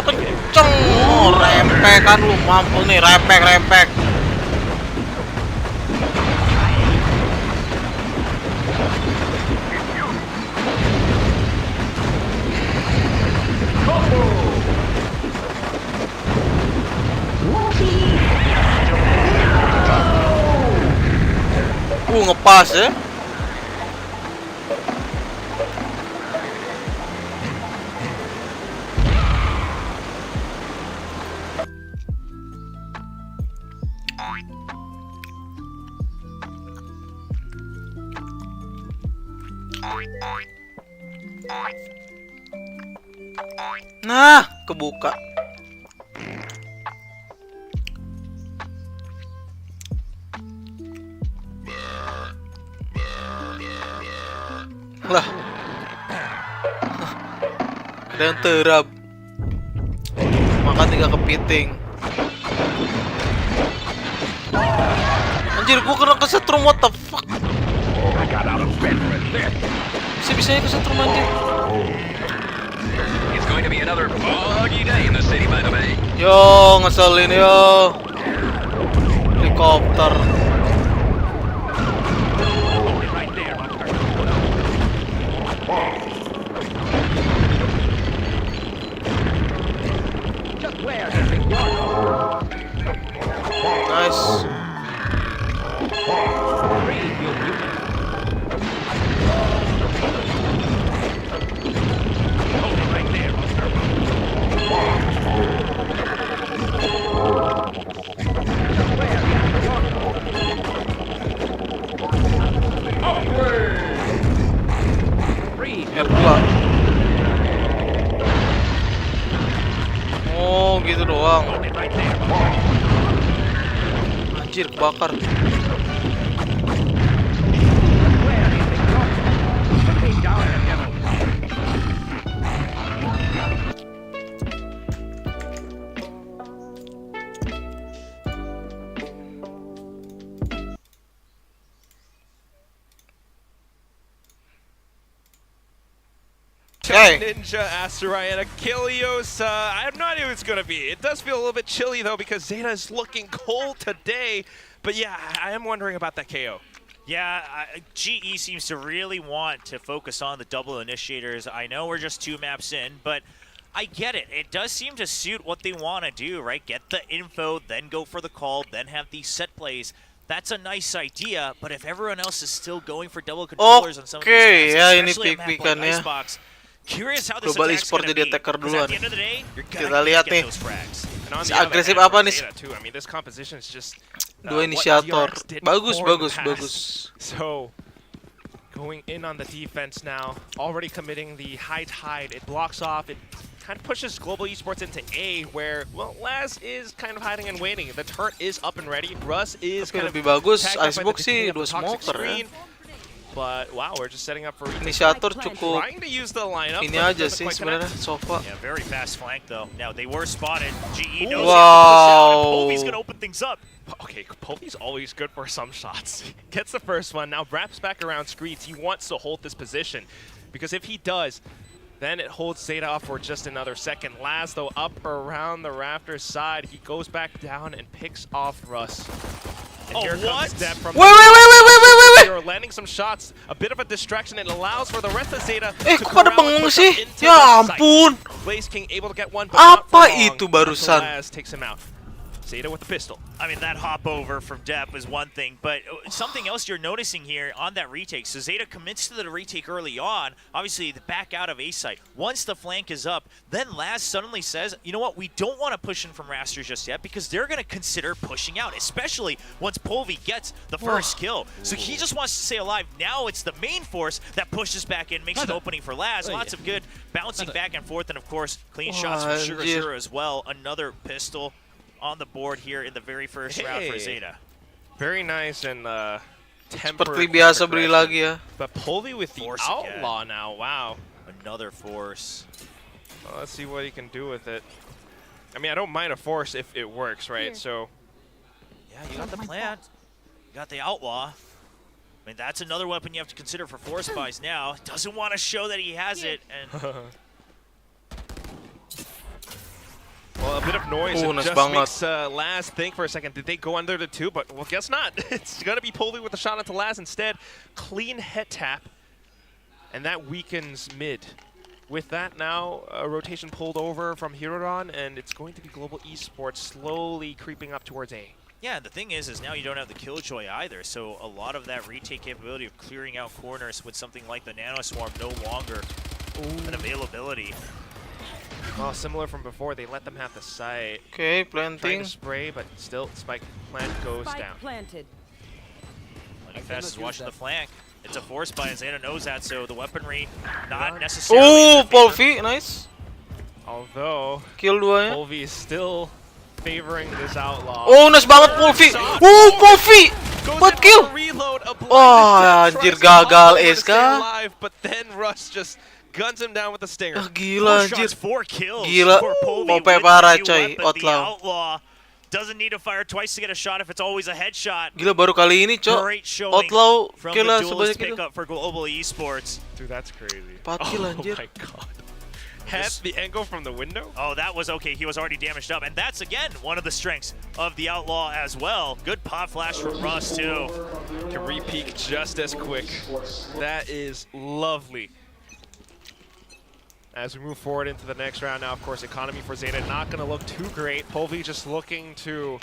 kenceng. Oh, rempek kan lu, mampus nih, rempek. Ngepas ya. Nah, kebuka. Lah. Ada yang terab. Makan 3 kepiting. Anjir, gua kena kesetrum, what the fuck? Bisa-bisanya kesetrum anjir. Yo, ngeselin yo. Helikopter. Nice. R2. Oh, gitu doang. Anjir, kebakar. Hey. Ninja, azzraaja, and Achilles. I have no idea who it's going to be. It does feel a little bit chilly, though, because Zeta is looking cold today. But yeah, I am wondering about that KO. Yeah, GE seems to really want to focus on the double initiators. I know we're just 2 maps in, but I get it. It does seem to suit what they want to do, right? Get the info, then go for the call, then have these set plays. That's a nice idea, but if everyone else is still going for double controllers on some of these maps, especially a map like Icebox, curious how this Global attack's Esport gonna jadi be. attacker 'Cause duluan. at the end of the day, you're Kita gonna lihat get nih. those frags. And on Si the other agresif hand, apa for nih? Zeta too, I mean, this composition is just 2 what inisiator. DRX did Bagus, before in the bagus, past. bagus. So, going in on the defense now, already committing the high tide. It blocks off. It kind of pushes Global Esports into A, where, well, Laz is kind of hiding and waiting. The turret is up and ready. Russ is Tapi kind of lebih bagus tagged up by the Icebox decay sih of the 2 toxic smoker ya. screen. But wow, we're just setting up for Inisiator cukup trying to use the lineup. ini but it aja doesn't sih quite connect. sebenarnya sofa. Yeah, very fast flank though. Now they were spotted. GE Ooh. knows he has to push out, and Wow. Povey's gonna open things up. Okay, Povey's always good for some shots. Gets the first one, now wraps back around screens. He wants to hold this position, because if he does, then it holds Zeta up for just another second. Laz, though, up around the Raptors side. He goes back down and picks off Russ. And Oh, here what? comes Step from Wait. They're landing some shots, a bit of a distraction. It allows for the rest of Zeta Eh, to kok pada corral and bengong push sih? up into Ya the site. ampun. Blaze King able to get one, but not for Apa long itu until barusan? Laz takes him out. Zeta with the pistol. I mean, that hop over from Depp is one thing, but something else you're noticing here on that retake. So Zeta commits to the retake early on. Obviously, the back out of A site. Once the flank is up, then Laz suddenly says, you know what, we don't want to push in from Rasters just yet because they're going to consider pushing out, especially once Povey gets the first kill. So he just wants to stay alive. Now it's the main force that pushes back in, makes an opening for Laz. Lots of good bouncing back and forth, and of course, clean shots from Subsrcibe as well. Another pistol on the board here in the very first round for Zeta. Very nice and tempered. Seperti biasa beri lagi ya. But Povey with the Force outlaw now. Wow. Another force. Well, let's see what he can do with it. I mean, I don't mind a force if it works, right? So. Yeah, you got the plant. You got the outlaw. I mean, that's another weapon you have to consider for force buys now. Doesn't want to show that he has it, and Well, a bit of noise Oh, it nice just banget. makes Laz think for a second. Did they go under the 2? But, well, guess not. It's going to be Povey with a shot onto Laz instead. Clean head tap. And that weakens mid. With that now, a rotation pulled over from Hirodon, and it's going to be Global Esports slowly creeping up towards A. yeah, the thing is now you don't have the Killjoy either, so a lot of that retake capability of clearing out corners with something like the Nano Swarm no longer an availability. Well, similar from before, they let them have the site. Oke, Trying planting. to spray, but still, Spike plant goes Spike down. planted. Defense is watching the flank. It's a force buy, and Zeta knows that, so the weaponry not necessarily in Oh, their favor. Polvi, nice. Although Kill 2 ya. Polvi is still favoring this outlaw. Oh, nice banget Polvi. Oh, Polvi. Goes Buat in kill. for a reload, a blinded Oh, Jet anjir, tries to hop gagal over to ace stay kah? alive, but then Russ just guns him down with a stinger. Ah, gila 4 anjir. shots, 4 kills Gila. for Polvi OP with parah, the new coy. weapon. The Outlaw. outlaw doesn't need to fire twice to get a shot if it's always a headshot. Gila baru kali ini, Cok. Great showing Outlaw from kill the sebanyak duelist itu. pickup for Global Esports. Dude, that's crazy. 4 kill Oh anjir. my god. Had the angle from the window? Oh, that was okay. He was already damaged up. And that's, again, one of the strengths of the Outlaw as well. Good pop flash from Russ, too. Can re-peek just as quick. That is lovely. As we move forward into the next round now, of course, economy for Zeta not going to look too great. Polvi just looking to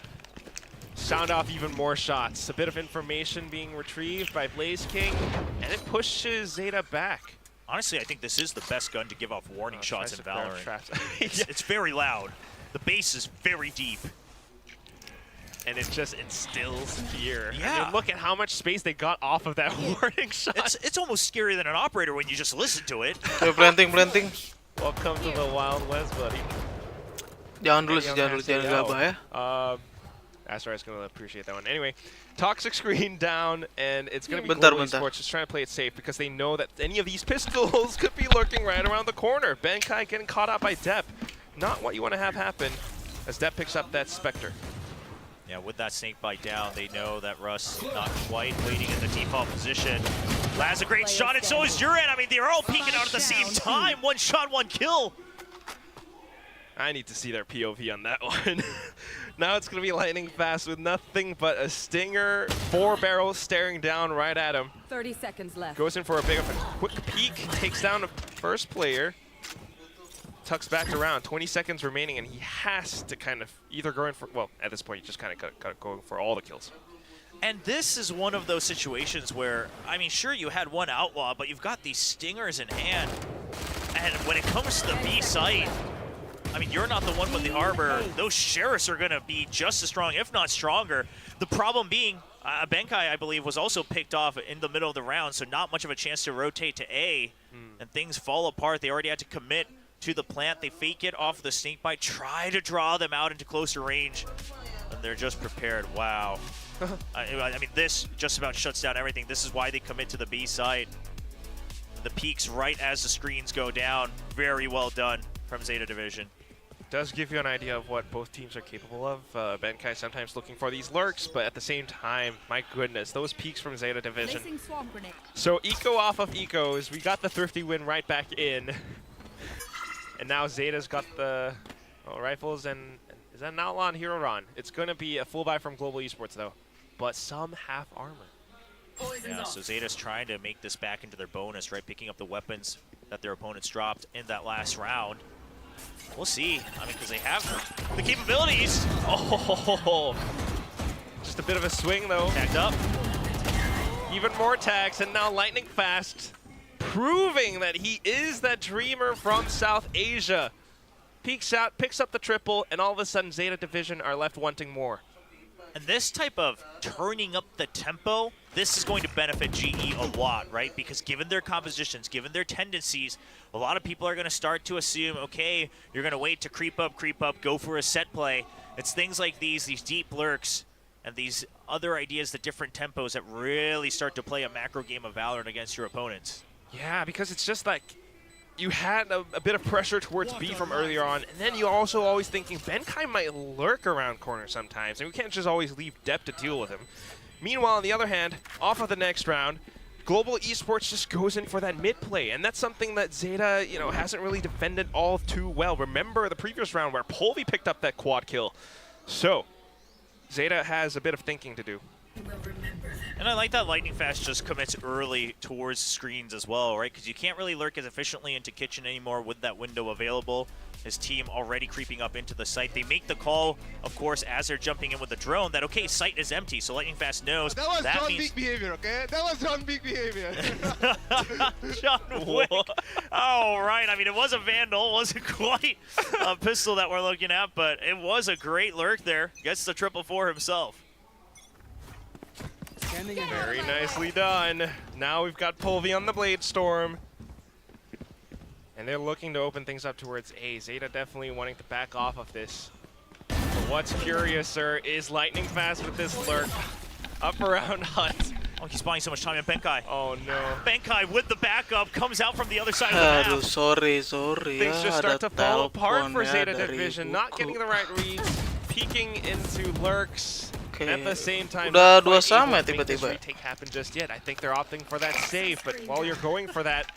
sound off even more shots. A bit of information being retrieved by Blaze King, and it pushes Zeta back. Honestly, I think this is the best gun to give off warning shots in tries to grab Valorant. traps. It's very loud. The base is very deep. And it just instills fear. I Yeah. mean, look at how much space they got off of that warning shot. It's almost scarier than an operator when you just listen to it. Coy, planting. Welcome to the Wild West, buddy. Jangan dulu sih, jangan gabah ya. Azzra is going to appreciate that one. Anyway, toxic screen down, and it's going to be Bentar, Global bentar. Esports just trying to play it safe because they know that any of these pistols could be lurking right around the corner. Benkai getting caught out by Depp. Not what you want to have happen as Depp picks up that Spectre. Yeah, with that snake bite down, they know that Russ not quite waiting in the default position. Laz a great shot, and so is Uran. I mean, they're all peeking out at the same time. 1 shot, 1 kill. I need to see their POV on that one. Now it's going to be lightning fast with nothing but a stinger, 4 barrels staring down right at him. 30 seconds left. Goes in for a big of a quick peek, takes down the first player, tucks back around, 20 seconds remaining, and he has to kind of either go in for, well, at this point, you just kind of got to go for all the kills. And this is one of those situations where, I mean, sure, you had 1 outlaw, but you've got these stingers in hand. And when it comes to the B site, I mean, you're not the one with the harbor. Those sheriffs are going to be just as strong, if not stronger. The problem being, Benkai, I believe, was also picked off in the middle of the round, so not much of a chance to rotate to A, and things fall apart. They already had to commit to the plant. They fake it off the snake bite, try to draw them out into closer range, and they're just prepared. Wow. I mean, this just about shuts down everything. This is why they commit to the B site. The peaks right as the screens go down. Very well done from Zeta Division. Does give you an idea of what both teams are capable of. Benkai sometimes looking for these lurks, but at the same time, my goodness, those peaks from Zeta Division. So Eco off of Ecos, we got the thrifty win right back in. And now Zeta's got the rifles, and is that an outlaw and hero run? It's going to be a full buy from Global Esports though, but some half armor. Yeah, so Zeta's trying to make this back into their bonus, right? Picking up the weapons that their opponents dropped in that last round. We'll see. I mean, because they have the capabilities. Oh, just a bit of a swing though. Tagged up. Even more tags, and now lightning fast, proving that he is that dreamer from South Asia. Peeks out, picks up the triple, and all of a sudden Zeta Division are left wanting more. And this type of turning up the tempo, this is going to benefit GE a lot, right? Because given their compositions, given their tendencies, a lot of people are going to start to assume, okay, you're going to wait to creep up, go for a set play. It's things like these deep lurks, and these other ideas, the different tempos that really start to play a macro game of Valorant against your opponents. Yeah, because it's just like, you had a bit of pressure towards B from earlier on, and then you're also always thinking Benkai might lurk around corners sometimes, and we can't just always leave Depp to deal with him. Meanwhile, on the other hand, off of the next round, Global Esports just goes in for that mid play, and that's something that Zeta, hasn't really defended all too well. Remember the previous round where Polvi picked up that quad kill. So, Zeta has a bit of thinking to do. And I like that Lightning Fast just commits early towards screens as well, right? Because you can't really lurk as efficiently into Kitchen anymore with that window available. His team already creeping up into the site. They make the call, of course, as they're jumping in with the drone that, okay, site is empty. So Lightning Fast knows that was John means... Wick behavior, okay? That was John Wick behavior. John Wick. Oh, right. I mean, it was a Vandal. It wasn't quite a pistol that we're looking at, but it was a great lurk there. Gets the 444 himself. Very nicely done. Now we've got Polvi on the Blade Storm. And they're looking to open things up towards A. Zeta definitely wanting to back off of this. But what's curiouser is Lightning Fast with this lurk up around Hut. Oh, he's buying so much time in Benkai. Oh no. Benkai with the backup comes out from the other side of the Aduh, map. sorry Things ya, just start ada to fall apart for telepon ya Zeta dari Division. Not buku. getting the right reads, peeking into lurks. Oke. At the same time, Udah not dua quite able sama to make this tiba-tiba. retake happen just yet. I think they're opting for that save, but while you're going for that,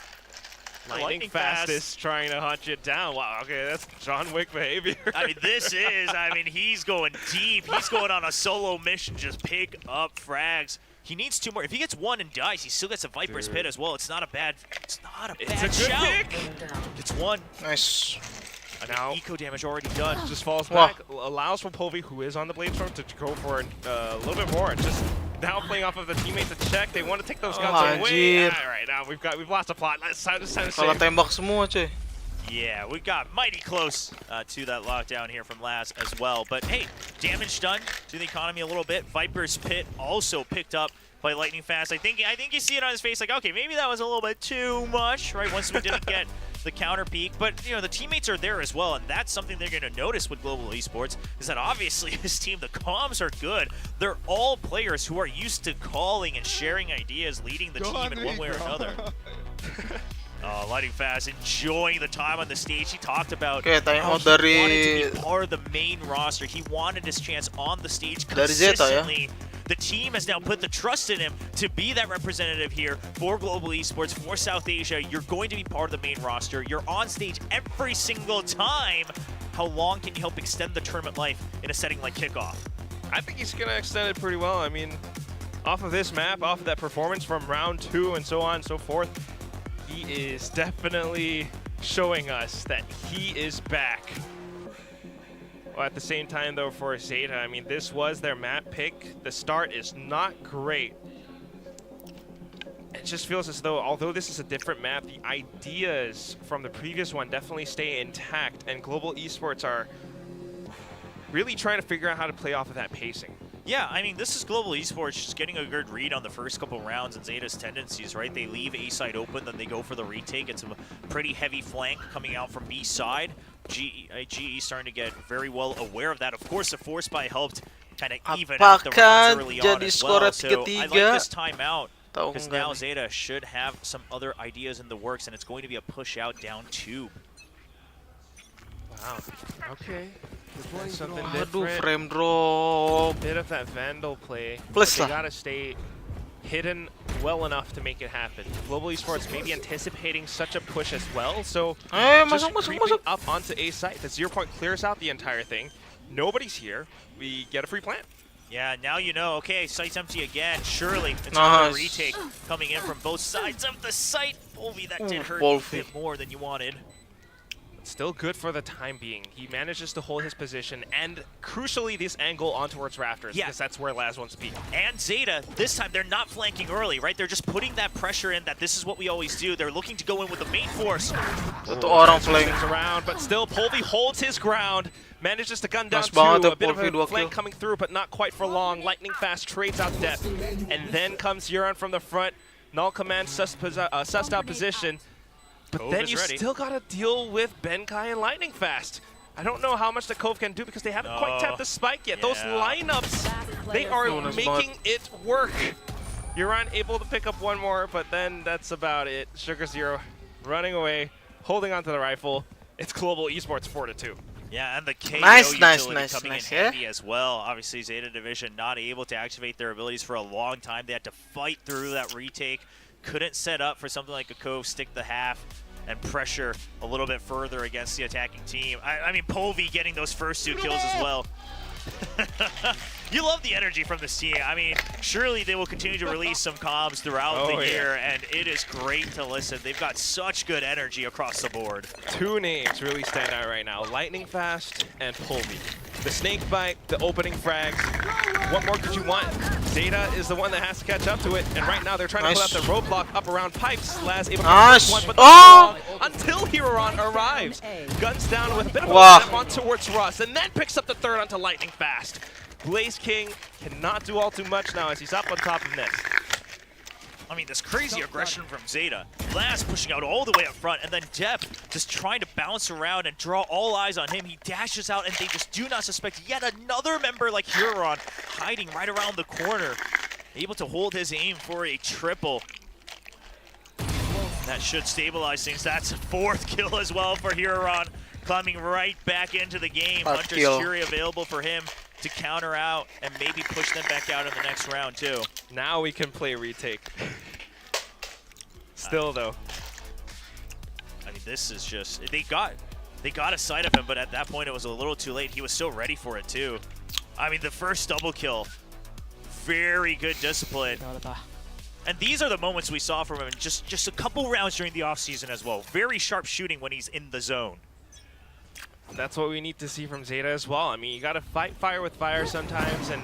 Lightning Fast is trying to hunt you down. Wow, okay, that's John Wick behavior. I mean, he's going deep. He's going on a solo mission, just pick up frags. He needs 2 more. If he gets 1 and dies, he still gets a Viper's Pit as well. It's not a bad It's shout. a good pick. It's 1. Nice. Now, Eco damage already done. just falls Wow. back, allows for Polvi, who is on the Blade Storm, to go for a little bit more. Just now playing off of the teammate to check. They want to take those guns away. anjir. All right, now we've lost a plot. Let's time to Salah save. tembak semua, cuy. Yeah, we got mighty close to that lockdown here from Laz as well. But hey, damage done to the economy a little bit. Viper's Pit also picked up by Lightning Fast. I think you see it on his face like, okay, maybe that was a little bit too much, right? Once we didn't get the counter peak. But, you know, the teammates are there as well, and that's something they're going to notice with Global Esports, is that obviously his team, the comms are good. They're all players who are used to calling and sharing ideas, leading the team in one way or another. Lightning Fast enjoying the time on the stage. He talked about Oke, time how out he dari wanted to be part of the main roster. He wanted his chance on the stage Dari Zeta, ya? consistently. The team has now put the trust in him to be that representative here for Global Esports, for South Asia. You're going to be part of the main roster. You're on stage every single time. How long can you help extend the tournament life in a setting like Kickoff? I think he's going to extend it pretty well. I mean, off of this map, off of that performance from round 2 and so on and so forth, he is definitely showing us that he is back. Well, at the same time, though, for Zeta, I mean, this was their map pick. The start is not great. It just feels as though, although this is a different map, the ideas from the previous one definitely stay intact, and Global Esports are really trying to figure out how to play off of that pacing. Yeah, I mean, this is Global Esports just getting a good read on the first couple rounds and Zeta's tendencies, right? They leave A side open, then they go for the retake. It's a pretty heavy flank coming out from B side. GE starting to get very well aware of that. Of course, the force buy helped kind of even out the rounds early on as well. So I like this timeout because now Zeta should have some other ideas in the works, and it's going to be a push out down 2. Wow. Okay. Something Aduh, different. frame drop. Bit of that Vandal play. Plus They lah. gotta stay hidden well enough to make it happen. Global Esports maybe anticipating such a push as well, so just creeping up onto A site. The 0 point clears out the entire thing. Nobody's here. We get a free plant. Yeah, now you know, okay, site's empty again. Surely it's another Nice. retake coming in from both sides of the site. Polvi, that did hurt a Polvi. bit more than you wanted. Still good for the time being. He manages to hold his position and, crucially, this angle on towards Rafters, Yeah. because that's where Laz wants to be. And Zeta, this time they're not flanking early, right? They're just putting that pressure in that this is what we always do. They're looking to go in with the main force. Satu orang flank. Transitions around, but still Polvi holds his ground, manages to gun down Nice banget two, ya, a bit of Polvi, a 2 flank kill. coming through, but not quite for long. Lightning Fast trades out depth, and then comes Euron from the front. Null Command sussed out position, but Cove then is you ready. still gotta deal with Benkai and Lightning Fast. I don't know how much the Cove can do because they haven't quite tapped the spike yet. Those Yeah. lineups, they are Oh, nice making it work. Euron able to pick up one more, but then that's about it. Sugar Zero running away, holding onto the rifle. It's Global Esports 4-2. Yeah, and the KO Nice, utility nice, coming nice, in yeah. handy as well. Obviously, Zeta Division not able to activate their abilities for a long time. They had to fight through that retake. Couldn't set up for something like a Cove, stick the half, and pressure a little bit further against the attacking team. I mean, Polvi getting those first 2 kills as well. You love the energy from this team. I mean, surely they will continue to release some comms throughout the year, and it is great to listen. They've got such good energy across the board. 2 names really stand out right now, Lightning Fast and Polvi. The snake bite, the opening frags. What more could you want? Zeta is the one that has to catch up to it, and right now they're trying Nice. to pull out the roadblock up around pipes. Laz able to Nice. get one, but Oh! not long until Huron arrives. Guns down with a bit of a Wow. snap on towards Russ, and then picks up the third onto Lightning Fast. Blaze King cannot do all too much now as he's up on top of this. I mean, this crazy aggression from Zeta. Laz pushing out all the way up front, and then Dep just trying to bounce around and draw all eyes on him. He dashes out, and they just do not suspect yet another member like Huron hiding right around the corner. Able to hold his aim for a triple. That should stabilize things. That's a 4th kill as well for Huron. Coming right back into the game. Hunter's Fury available for him to counter out and maybe push them back out in the next round too. Now we can play retake. Still though. I mean, this is just, they got a sight of him, but at that point it was a little too late. He was so ready for it too. I mean, the first double kill, very good discipline. And these are the moments we saw from him in just a couple rounds during the offseason as well. Very sharp shooting when he's in the zone. That's what we need to see from Zeta as well. I mean, you gotta fight fire with fire sometimes, and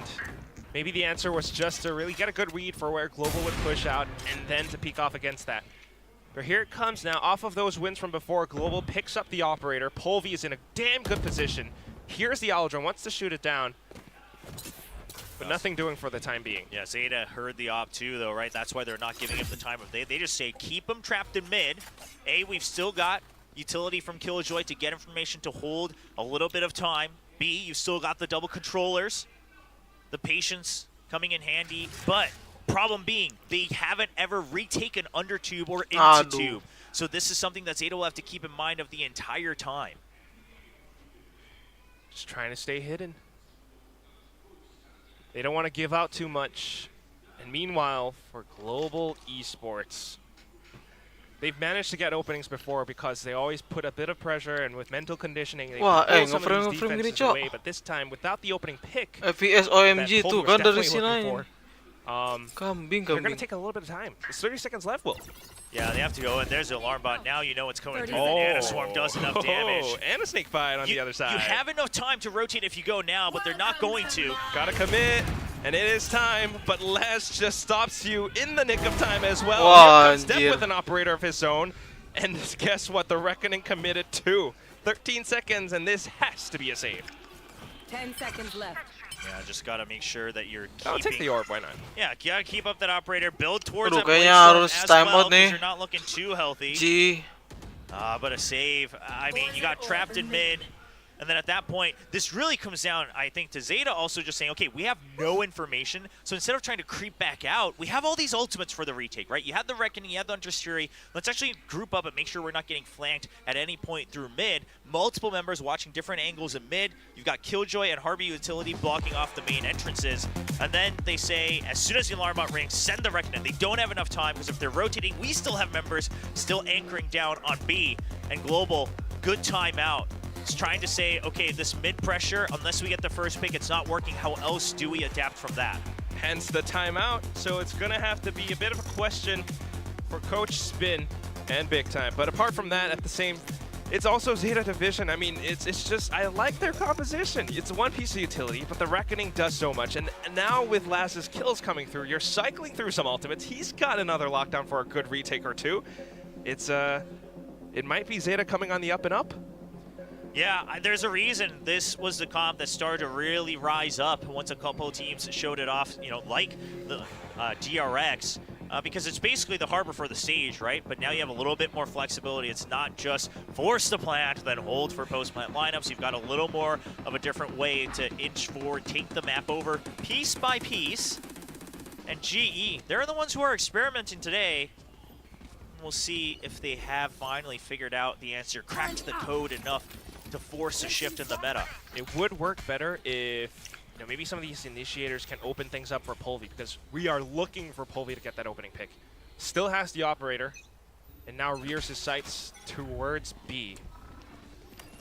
maybe the answer was just to really get a good read for where Global would push out and then to peek off against that. But here it comes now. Off of those wins from before, Global picks up the operator. Polvi is in a damn good position. Here's the Aldrin, wants to shoot it down, but nothing doing for the time being. Yeah, Zeta heard the op too, though, right? That's why they're not giving him the time of day. They just say, keep him trapped in mid. A, we've still got utility from Killjoy to get information to hold a little bit of time. B, you still got the double controllers. The patience coming in handy, but problem being, they haven't ever retaken under tube or into tube. So this is something that Zeta will have to keep in mind of the entire time. Just trying to stay hidden. They don't want to give out too much. And meanwhile, for Global Esports, they've managed to get openings before because they always put a bit of pressure, and with mental conditioning, they pull some of these defenses away. But this time, without the opening pick, FPS OMG that tuh Polvi was kan dari definitely sini. looking for, Kambing, they're going to kambing. take a little bit of time. There's 30 seconds left, Will. Yeah, they have to go, and there's the alarm bot. Now you know what's coming through. Oh. The Nano Swarm does enough damage. And a snake bite on the other side. You have enough time to rotate if you go now, but they're not going to. Gotta commit, and it is time, but Les just stops you in the nick of time as well. Wah, Here comes Dep anjir. with an operator of his own, and guess what? The Reckoning committed too. 13 seconds, and this has to be a save. 10 seconds left. Yeah, just gotta make sure that you're keeping... I'll take the orb, why not? Yeah, gotta keep up that operator, build towards Aduh, that kayaknya Blaze harus Storm as time well, out nih. 'cause you're not looking too healthy. G. But a save. I mean, you got trapped in mid. And then at that point, this really comes down, I think, to Zeta also just saying, okay, we have no information. So instead of trying to creep back out, we have all these ultimates for the retake, right? You had the Reckoning, you had the Hunter's Fury. Let's actually group up and make sure we're not getting flanked at any point through mid. Multiple members watching different angles in mid. You've got Killjoy and Harvey Utility blocking off the main entrances. And then they say, as soon as the alarm bot rings, send the Reckoning. They don't have enough time because if they're rotating, we still have members still anchoring down on B. And Global, good timeout. It's trying to say, okay, this mid pressure, unless we get the first pick, it's not working. How else do we adapt from that? Hence the timeout. So it's going to have to be a bit of a question for Coach Spin and Big Time. But apart from that, at the same, it's also Zeta Division. I mean, it's just, I like their composition. It's one piece of utility, but the Reckoning does so much. And now with Laz's kills coming through, you're cycling through some ultimates. He's got another lockdown for a good retake or two. It's, it might be Zeta coming on the up and up. Yeah, there's a reason this was the comp that started to really rise up once a couple of teams showed it off, you know, like the DRX, because it's basically the harbor for the stage, right? But now you have a little bit more flexibility. It's not just force to plant, then hold for post-plant lineups. You've got a little more of a different way to inch forward, take the map over piece by piece. And GE, they're the ones who are experimenting today. We'll see if they have finally figured out the answer, cracked the code enough to force a shift in the meta. It would work better if, you know, maybe some of these initiators can open things up for Polvi, because we are looking for Polvi to get that opening pick. Still has the operator, and now rears his sights towards B.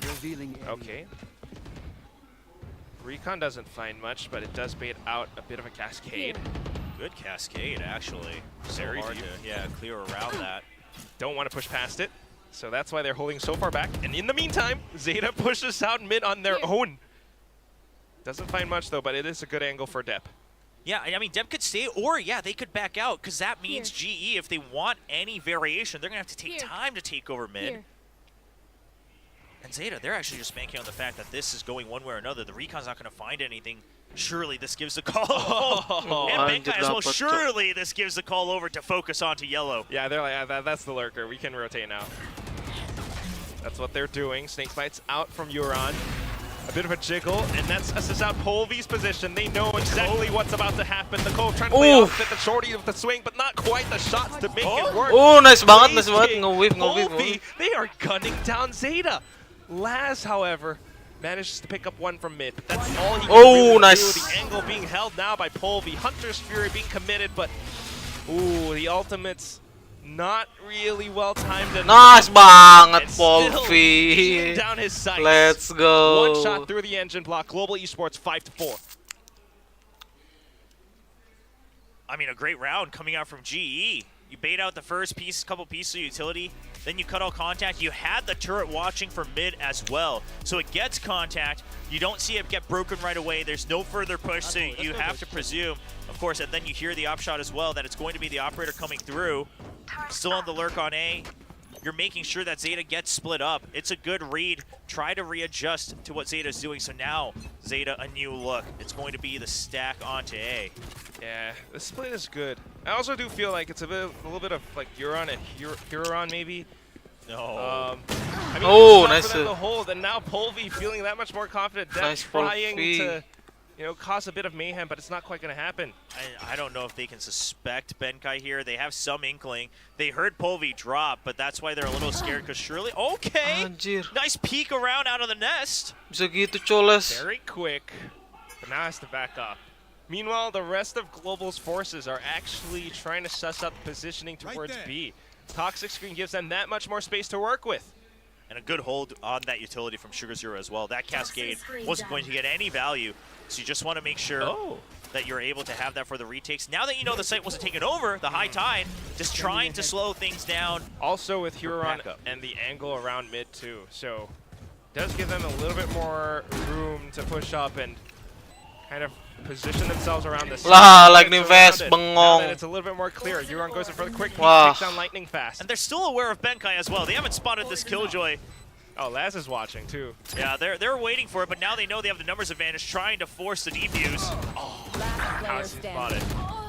Revealing. Okay. Recon doesn't find much, but it does bait out a bit of a cascade. Good cascade, actually. So Very hard deep. to, yeah, clear around that. Don't want to push past it, so that's why they're holding so far back. And in the meantime, Zeta pushes out mid on their own. Doesn't find much though, but it is a good angle for Dep. Yeah, I mean, Dep could stay, or yeah, they could back out, because that means GE, if they want any variation, they're going to have to take time to take over mid. And And Zeta, they're actually just banking on the fact that this is going one way or another. The Recon's not going to find anything. Surely this gives the call. And Benkai as well. Surely this gives the call over to focus onto yellow. Yeah, they're like, that's the lurker. We can rotate now. That's what they're doing. Snakebite's out from Euron. A bit of a jiggle, and that's assist out Polvy's position. They know exactly what's about to happen. The Cove trying to play off at the shorty with the swing, but not quite the shots to make it work. Oh, nice banget, nice Please, banget. Nge-whip, Polvy, they are gunning down Zeta. Laz, however, manages to pick up one from mid. But that's all he can really nice. do. The angle being held now by Polvy. Hunter's Fury being committed, but ooh, the ultimate's not really well timed enough. Nice banget, And still eating Polvy. down his sights. Let's go. One shot through the engine block. Global Esports 5-4. I mean, a great round coming out from GE. You bait out the first piece, couple pieces of utility, then you cut all contact. You had the turret watching for mid as well. So it gets contact. You don't see it get broken right away. There's no further push, so you have to presume, of course, and then you hear the upshot as well that it's going to be the operator coming through. Still on the lurk on A. You're making sure that Zeta gets split up. It's a good read. Try to readjust to what Zeta's doing. So now, Zeta, a new look. It's going to be the stack onto A. Yeah, the split is good. I also do feel like it's a little bit of like Euron and Huron maybe. No. I mean, Oh, it's tough nice. for them to hold, and now Polvy feeling that much more confident. Depth Nice trying Polvy. to, cause a bit of mayhem, but it's not quite going to happen. I don't know if they can suspect Benkai here. They have some inkling. They heard Polvy drop, but that's why they're a little scared, because surely... Okay! Anjir. Nice peek around out of the nest. Bisa gitu, Coles. Very quick, but now has to back up. Meanwhile, the rest of Global's forces are actually trying to suss out the positioning towards B. Toxic Screen gives them that much more space to work with. And a good hold on that utility from Sugar Zero as well. That Cascade wasn't going to get any value, so you just want to make sure that you're able to have that for the retakes. Now that you know the site wasn't taken over, the high tide, just trying to slow things down. Also with Huron and the angle around mid too, so does give them a little bit more room to push up and kind of position themselves around the Lah, like ni Vest, Now bengong. that it's a little bit more clear, Huron goes in for the quick peek, Wow. takes down lightning fast. And they're still aware of Benkai as well. They haven't spotted this Killjoy. Oh, Laz is watching too. Yeah, they're waiting for it, but now they know they have the numbers advantage, trying to force the defuse. How is he spotted?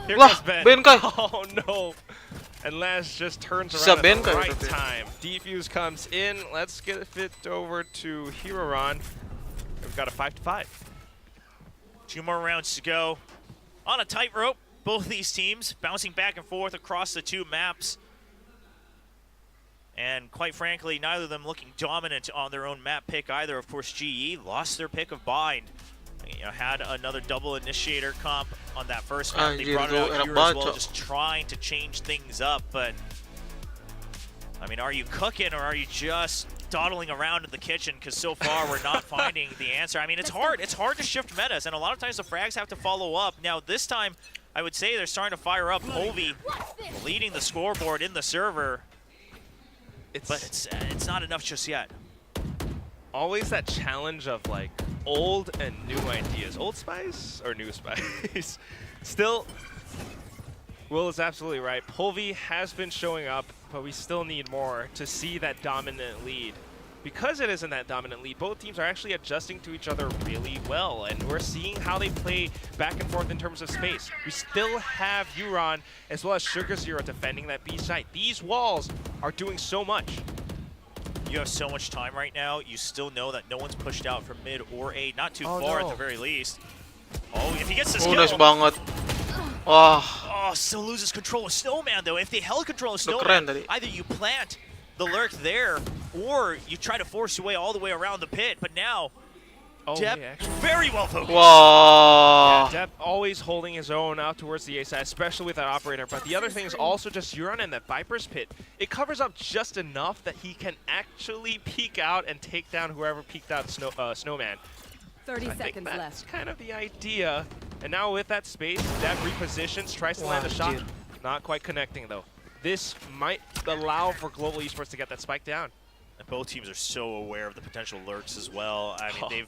Here Lah, comes Ben. Benkai. Oh no. And Laz just turns Bisa around at the Benkai right berarti. time. Defuse comes in. Let's get it over to Huron. We've got a 5-5. 2 more rounds to go. On a tightrope, both these teams bouncing back and forth across the 2 maps. And quite frankly, neither of them looking dominant on their own map pick either. Of course, GE lost their pick of Bind. Had another double initiator comp on that first map. They brought it out here as well, just trying to change things up. But, I mean, are you cooking or are you just dawdling around in the kitchen? Because so far we're not finding the answer. I mean, it's hard. It's hard to shift metas, and a lot of times the frags have to follow up. Now, this time, I would say they're starting to fire up. Polvy leading the scoreboard in the server. But it's not enough just yet. Always that challenge of like old and new ideas. Old spice or new spice? Still, Will is absolutely right. Polvy has been showing up, but we still need more to see that dominant lead. Because it isn't that dominant lead, both teams are actually adjusting to each other really well, and we're seeing how they play back and forth in terms of space. We still have Euron as well as Sugar Zero defending that B site. These walls are doing so much. You have so much time right now. You still know that no one's pushed out from mid or A, not too far at the very least. Oh, if he gets this kill. Nice banget. Wah. Oh, still loses control of Snowman though. If they held control of Keren Snowman, tadi. either you plant the lurk there, or you try to force your way all the way around the pit. But now, Depp, very well focused. Wah. Depp always holding his own out towards the A side, especially with that operator. But the other thing is also just Euron in that Viper's pit. It covers up just enough that he can actually peek out and take down whoever peeked out Snowman. 30 I think seconds that's left. kind of the idea. And now with that space, Depp repositions, tries to land a shot. Not quite connecting though. This might allow for Global Esports to get that spike down. And both teams are so aware of the potential lurks as well. I mean, they've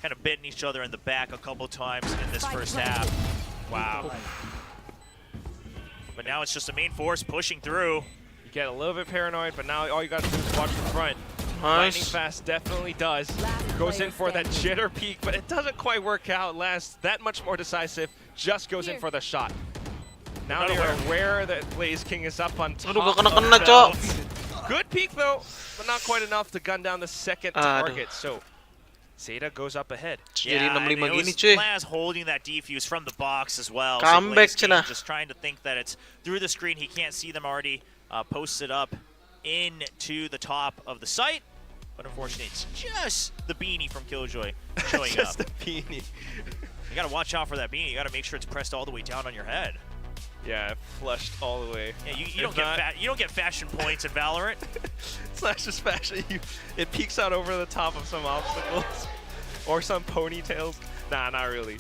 kind of bitten each other in the back a couple times in this first half. Wow. But now it's just a main force pushing through. You get a little bit paranoid, but now all you got to do is watch the front. Lightning Nice. Fast definitely does. Goes in for that jitter peek, but it doesn't quite work out. Last that much more decisive, just goes in for the shot. Now they are aware that Blaze King is up on top. Aduh, gak kena-kena, of Cok. them. Good peek though, but not quite enough to gun down the second target. So Zeta goes up ahead. Jadi and 65 it gini was cuy. Laz holding that defuse from the box as well. Comeback, So Blaze King cenah. just trying to think that it's through the screen. He can't see them already posted up into the top of the site. But unfortunately, it's just the beanie from Killjoy showing Just up. a beanie. You gotta watch out for that beanie. You gotta make sure it's pressed all the way down on your head. Yeah, flushed all the way. Yeah, you If don't not- get you don't get fashion points in Valorant. It's not just fashion. It peeks out over the top of some obstacles or some ponytails. Nah, not really.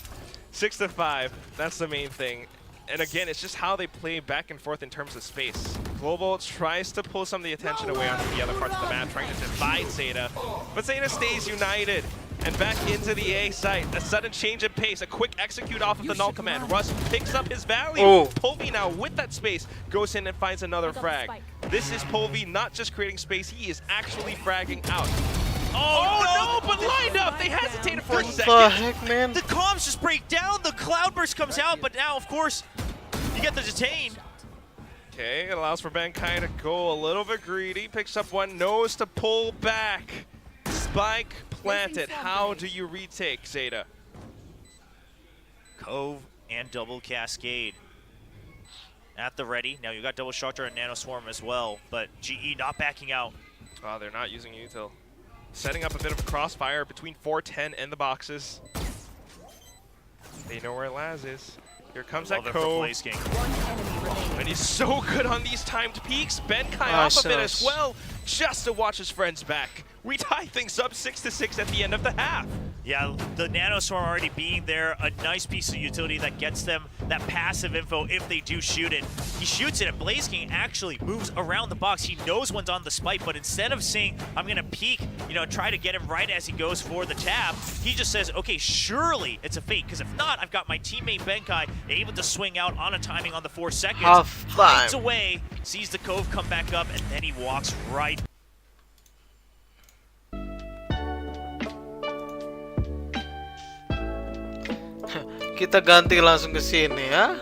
6 to 5. That's the main thing. And again, it's just how they play back and forth in terms of space. Global tries to pull some of the attention away onto the other parts of the map, trying to divide Zeta. But Zeta stays united. And back into the A site. A sudden change in pace. A quick execute off of the null command. Russ picks up his value. Oh. Polvi now with that space goes in and finds another frag. This is Polvi not just creating space, he is actually fragging out. Oh, no, but lined up. They hesitated for a What the second. heck, man? The comms just break down. The cloudburst comes out, but now, of course, you get the detain. Okay, it allows for Benkai to go a little bit greedy. Picks up one, knows to pull back. Spike planted. How do you retake, Zeta? Cove and double cascade at the ready. Now you got double structure and nano swarm as well, but GE not backing out. Oh, they're not using util. Setting up a bit of a crossfire between 410 and the boxes. They know where Laz is. Here comes Love that it for Cove. Blaze King. And he's so good on these timed peaks. Benkai Nice, off of it nice. as well, just to watch his friends back. We tie things up 6 to 6 at the end of the half. Yeah, the nano swarm already being there, a nice piece of utility that gets them that passive info if they do shoot it. He shoots it, and Blaze King actually moves around the box. He knows one's on the spike, but instead of saying, I'm gonna peek, try to get him right as he goes for the tab, he just says, okay, surely it's a fake, because if not, I've got my teammate Benkai able to swing out on a timing on the 4 seconds. Half Hides time. away, sees the Cove come back up, and then he walks right. Kita ganti langsung ke sini ya.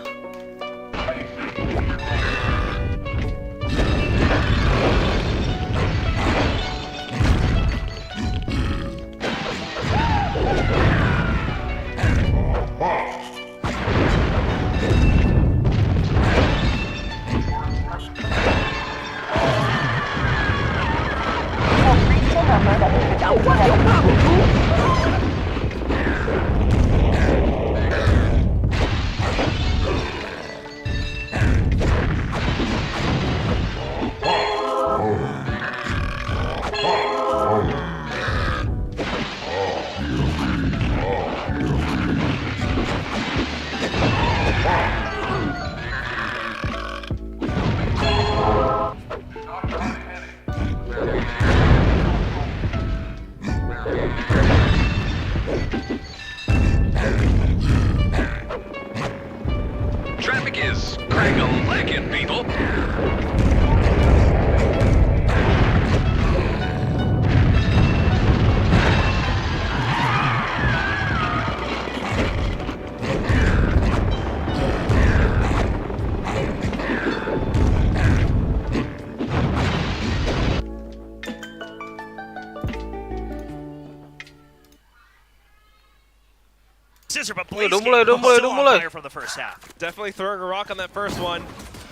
Traffic is crack-a-lackin', people. Scissor, but Udah Blaze mulai, King udah mulai, so udah on mulai. fire from the first half. Definitely throwing a rock on that first one.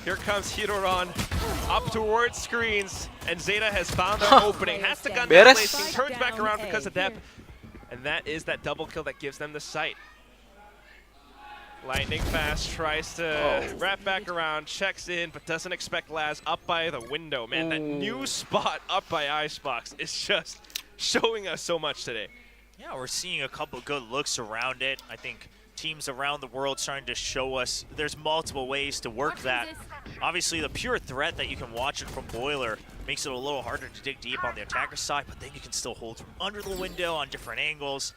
Here comes Hiroran up towards screens, and Zeta has found their opening. Has to gun down Beres. Blaze King, turns back around because of depth. And that is that double kill that gives them the sight. Lightning Fast tries to wrap back around, checks in, but doesn't expect Laz up by the window. Man, that new spot up by Icebox is just showing us so much today. Yeah, we're seeing a couple good looks around it. I think teams around the world starting to show us there's multiple ways to work that. Obviously, the pure threat that you can watch it from Boiler makes it a little harder to dig deep on the attacker side, but then you can still hold from under the window on different angles.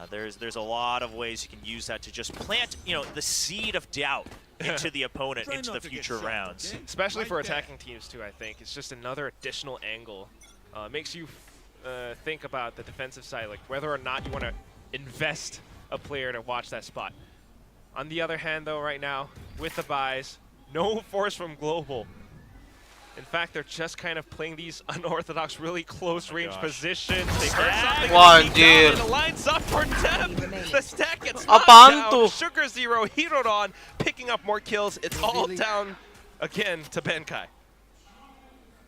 There's a lot of ways you can use that to just plant, the seed of doubt into the opponent, into the future rounds. Especially for attacking teams too, I think. It's just another additional angle. Makes you think about the defensive side, like whether or not you want to invest a player to watch that spot. On the other hand, though, right now, with the buys, no force from Global. In fact, they're just kind of playing these unorthodox, really close-range positions. They burn something Wah, and it anjir. lines up for them. The stack gets Apaan knocked down. tuh? Sugar Zero, Hirodon, picking up more kills. It's all down again to Benkai.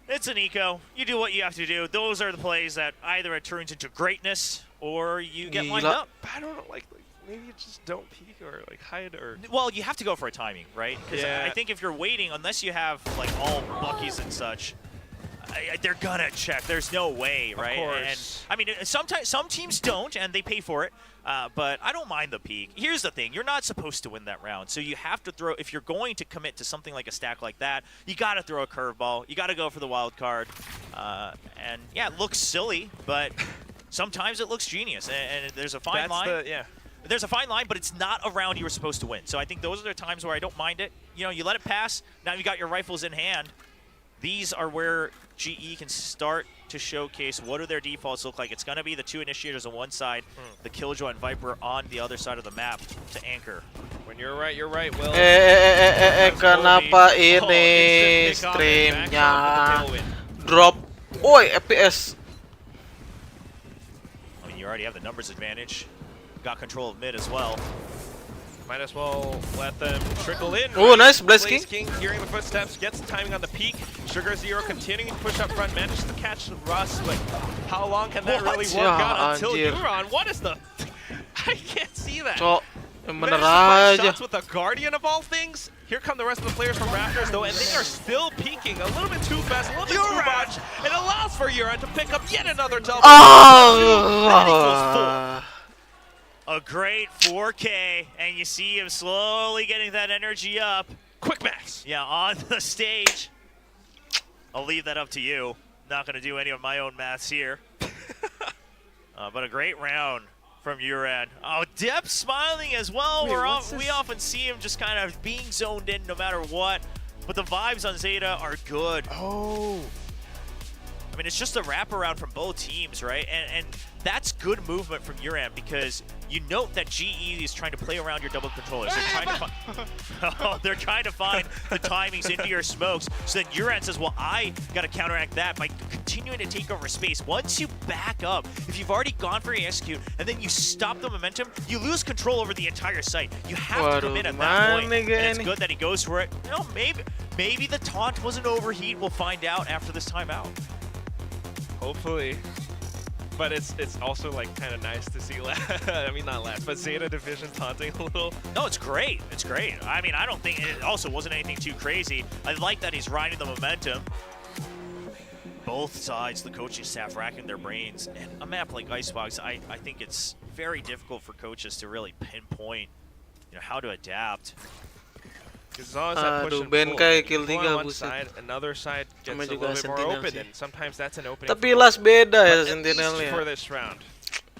It's an eco. You do what you have to do. Those are the plays that either it turns into greatness or you get lined Gila. up. I don't know, like maybe you just don't peek or like hide or. Well, you have to go for a timing, right? Because Yeah. I think if you're waiting, unless you have like all Luckies and such, they're gonna check. There's no way, right? course. And I mean, sometimes some teams don't, and they pay for it. But I don't mind the peek. Here's the thing: you're not supposed to win that round, so you have to throw. If you're going to commit to something like a stack like that, you got to throw a curveball. You got to go for the wild card. And yeah, it looks silly, but sometimes it looks genius. And there's a fine line. There's a fine line, but it's not a round you were supposed to win. So I think those are the times where I don't mind it. You know, you let it pass. Now you got your rifles in hand. These are where GE can start to showcase what do their defaults look like. It's going to be the two initiators on one side, the Killjoy and Viper on the other side of the map to anchor. When you're right, Will. Kenapa ini streamnya drop? Oi, FPS. I mean, you already have the numbers advantage. Got control of mid as well. Might as well let them trickle in. Oh, nice, Blaze King. Hearing the footsteps, gets the timing on the peak. Sugar Zero continuing to push up front, manages to catch Russ, but how long can that really work out until anjir. Euron? What is the... I can't see that. Cok, yang bener Managed to find aja. shots with the Guardian of all things. Here come the rest of the players from Raptors, though, and they are still peeking a little bit too fast, a little bit too much. It allows for Euron to pick up yet another double. A great 4K, and you see him slowly getting that energy up. Quick max. Yeah, on the stage. I'll leave that up to you. Not going to do any of my own maths here. But a great round from Uran. Oh, Depp smiling as well. We often see him just kind of being zoned in no matter what. But the vibes on Zeta are good. Oh. I mean, it's just a wraparound from both teams, right? And that's good movement from Uran because you note that GE is trying to play around your double controllers. They're trying to find the timings into your smokes. So then Uran says, well, I got to counteract that by continuing to take over space. Once you back up, if you've already gone for your execute and then you stop the momentum, you lose control over the entire site. You have to commit at that point. And it's good that he goes for it. You know, maybe the taunt was an overheat. We'll find out after this timeout. Hopefully. But it's also like kind of nice to see, I mean not last, but Zeta Division taunting a little. No, it's great. It's great. I mean, I don't think it also wasn't anything too crazy. I like that he's riding the momentum. Both sides, the coaching staff racking their brains. And a map like Icebox, I think it's very difficult for coaches to really pinpoint, you know, how to adapt. As long as that push and Benkai kill pull 3, on one buset. side, another side gets Sama a juga little bit more Sentinel open, sih. and sometimes that's an opening. Tapi Las beda ya But at least Sentinelnya. for this round,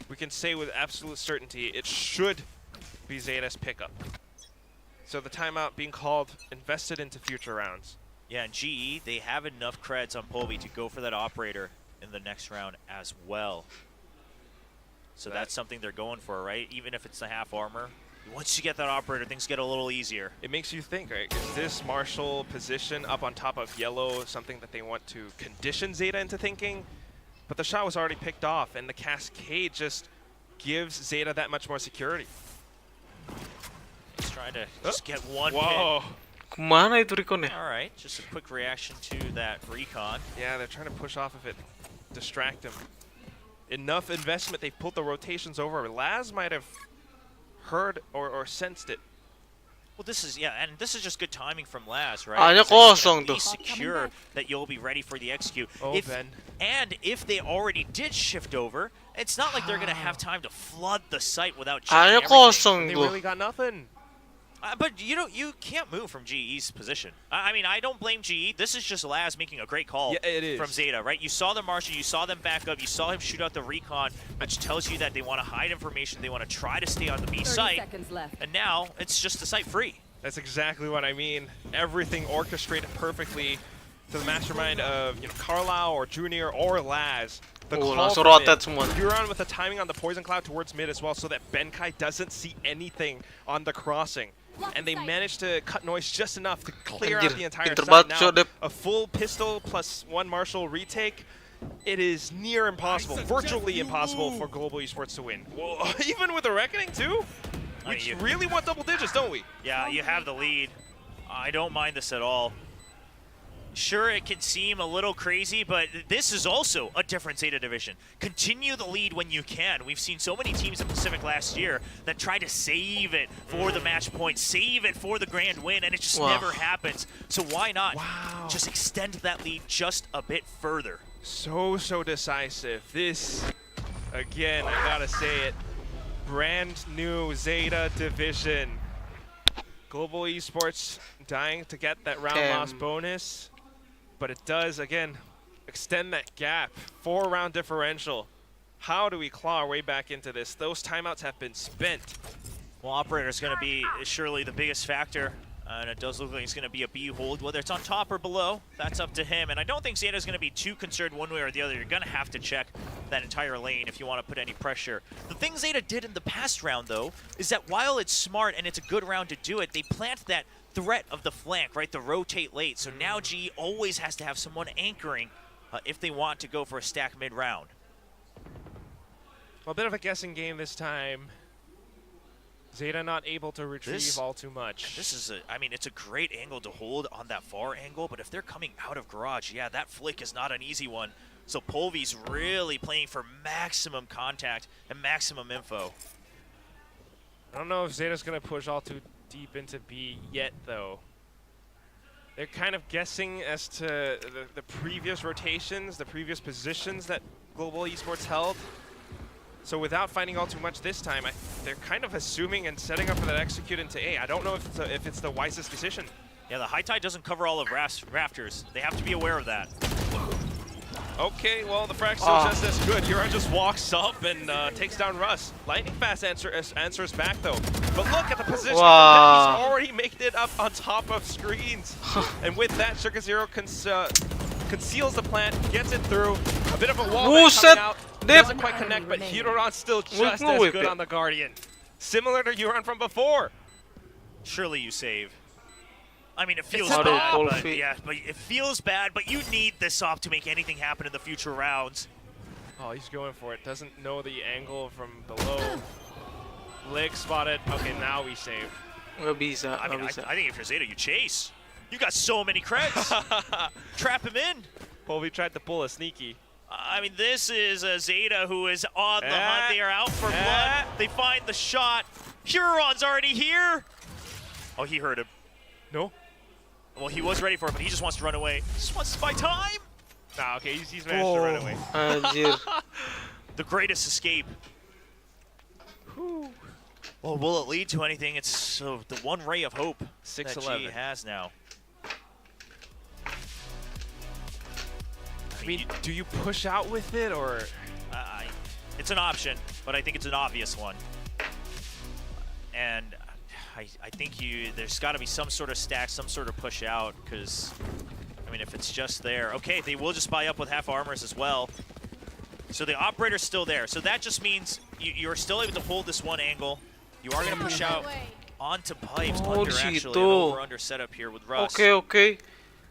we can say with absolute certainty it should be Zeta's pickup. So the timeout being called, invested into future rounds. Yeah, and GE, they have enough creds on Polby to go for that operator in the next round as well. So that's something they're going for, right? Even if it's the half armor. Once you get that operator, things get a little easier. It makes you think, right? Is this Marshall position up on top of yellow something that they want to condition Zeta into thinking? But the shot was already picked off, and the cascade just gives Zeta that much more security. He's trying to just get one Whoa. hit. Kemana itu Recon ya? All right, just a quick reaction to that recon. Yeah, they're trying to push off of it, distract him. Enough investment, they've pulled the rotations over. Laz might have heard or sensed it. Well, this is, yeah, and this is just good timing from Laz, right? Hanya So you can kosong at tuh. least secure that you'll be ready for the execute. Oh, Ben. And if they already did shift over, it's not like they're going to have time to flood the site without checking Hanya everything. kosong They tuh. really got nothing. But you know, you can't move from GE's position. I mean, I don't blame GE. This is just Laz making a great call Yeah, it is. from Zeta, right? You saw the Marshal, you saw them back up, you saw him shoot out the recon, which tells you that they want to hide information, they want to try to stay on the B 30 site, seconds left. and now it's just the site free. That's exactly what I mean. Everything orchestrated perfectly to the mastermind of Carlisle or Junior or Laz. The Oh, call langsung for mid. rotate semua. Euron with the timing on the poison cloud towards mid as well, so that Benkai doesn't see anything on the crossing. And they managed to cut noise just enough to clear out Anjir, the entire pinter site. banget, Now, Dep. a full pistol plus 1 Marshall retake. It is near impossible, virtually impossible for Global Esports to win. Whoa, even with the Reckoning too? We really want double digits, don't we? Yeah, you have the lead. I don't mind this at all. Sure, it can seem a little crazy, but this is also a different Zeta division. Continue the lead when you can. We've seen so many teams in Pacific last year that try to save it for the match point, save it for the grand win, and it just never happens. So why not just extend that lead just a bit further? So decisive. This, again, I gotta say it, brand new Zeta division. Global Esports dying to get that round loss bonus, but it does, again, extend that gap. 4-round differential. How do we claw our way back into this? Those timeouts have been spent. Well, Operator is going to be surely the biggest factor. And it does look like it's going to be a B hold, whether it's on top or below. That's up to him. And I don't think Zeta's going to be too concerned one way or the other. You're going to have to check that entire lane if you want to put any pressure. The thing Zeta did in the past round, though, is that while it's smart and it's a good round to do it, they plant that threat of the flank, right? The rotate late. So now GE always has to have someone anchoring if they want to go for a stack mid-round. Well, a bit of a guessing game this time. Zeta not able to retrieve all too much. This is I mean, it's a great angle to hold on that far angle, but if they're coming out of garage, yeah, that flick is not an easy one. So Polvi's really playing for maximum contact and maximum info. I don't know if Zeta's going to push all too deep into B yet, though. They're kind of guessing as to the previous rotations, the previous positions that Global Esports held. So without finding all too much this time, they're kind of assuming and setting up for that execute into A. I don't know if it's the wisest decision. Yeah, the high tide doesn't cover all of rafters. They have to be aware of that. Okay, well, the frag still just as good. Euron just walks up and takes down Russ. Lightning Fast answers back, though. But look at the position. He's already made it up on top of screens. And with that, Sugar Zero conceals the plant, gets it through. A bit of a wall coming out. Doesn't quite connect, but Euron's still just as good on the Guardian. Similar to Euron from before. Surely you save. I mean, it feels bad, but it feels bad, but you need this off to make anything happen in the future rounds. Oh, he's going for it. Doesn't know the angle from below. Leg spotted. Okay, now we save. Bisa. I mean, I think if you're Zeta, you chase. You got so many creds. Trap him in. Well, we tried to pull a sneaky. I mean, this is a Zeta who is on the hunt. They are out for blood. They find the shot. Huron's already here. Oh, he heard him. No. Well, he was ready for it, but he just wants to run away. Just wants to buy time. Nah, okay, he's managed to run away. The greatest escape. Well, will it lead to anything? It's the one ray of hope that GE has now. I mean, do you push out with it, or? It's an option, but I think it's an obvious one. And I think there's got to be some sort of stack, some sort of push out, because, I mean, if it's just there. Okay, they will just buy up with half armors as well. So the operator's still there. So that just means you're still able to hold this one angle. You are going to push out onto pipes under, actually, an over-under setup here with Russ. Okay.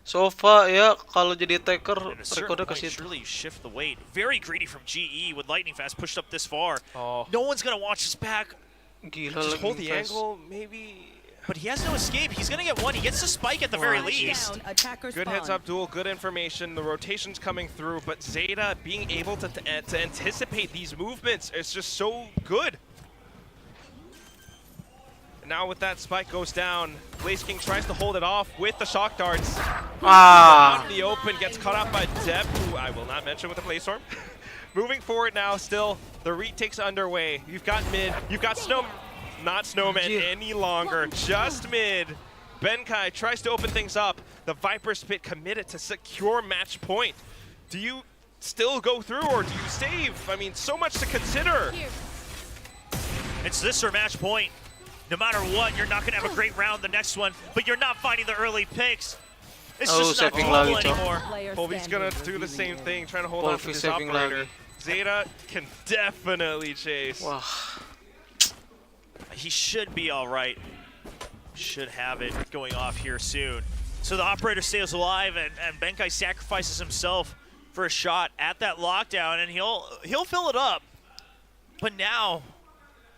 Sofa ya, kalau jadi attacker, recorder ke situ. Surely you shift the weight. Very greedy from GE with Lightning Fast pushed up this far. No one's going to watch his back. Gila, just hold the angle, maybe. But he has no escape. He's going to get one. He gets the spike at the very least. Good heads up duel, good information. The rotation's coming through, but Zeta being able to anticipate these movements is just so good. And now with that spike goes down, Blaze King tries to hold it off with the shock darts. Out in the open, gets caught out by Deb, who I will not mention with the Blaze Storm. Moving forward now, still, the retake's underway. You've got mid, you've got not Snowman any longer, just mid. Benkai tries to open things up. The Viper Spit committed to secure match point. Do you still go through, or do you save? I mean, so much to consider. It's this or match point. No matter what, you're not going to have a great round the next one, but you're not finding the early picks. It's just not doable anymore. Polvi's going to do the same thing, trying to hold on to this operator. Zeta can definitely chase. Wah, He should be all right. Should have it going off here soon. So the operator stays alive, and Benkai sacrifices himself for a shot at that lockdown, and he'll fill it up. But now,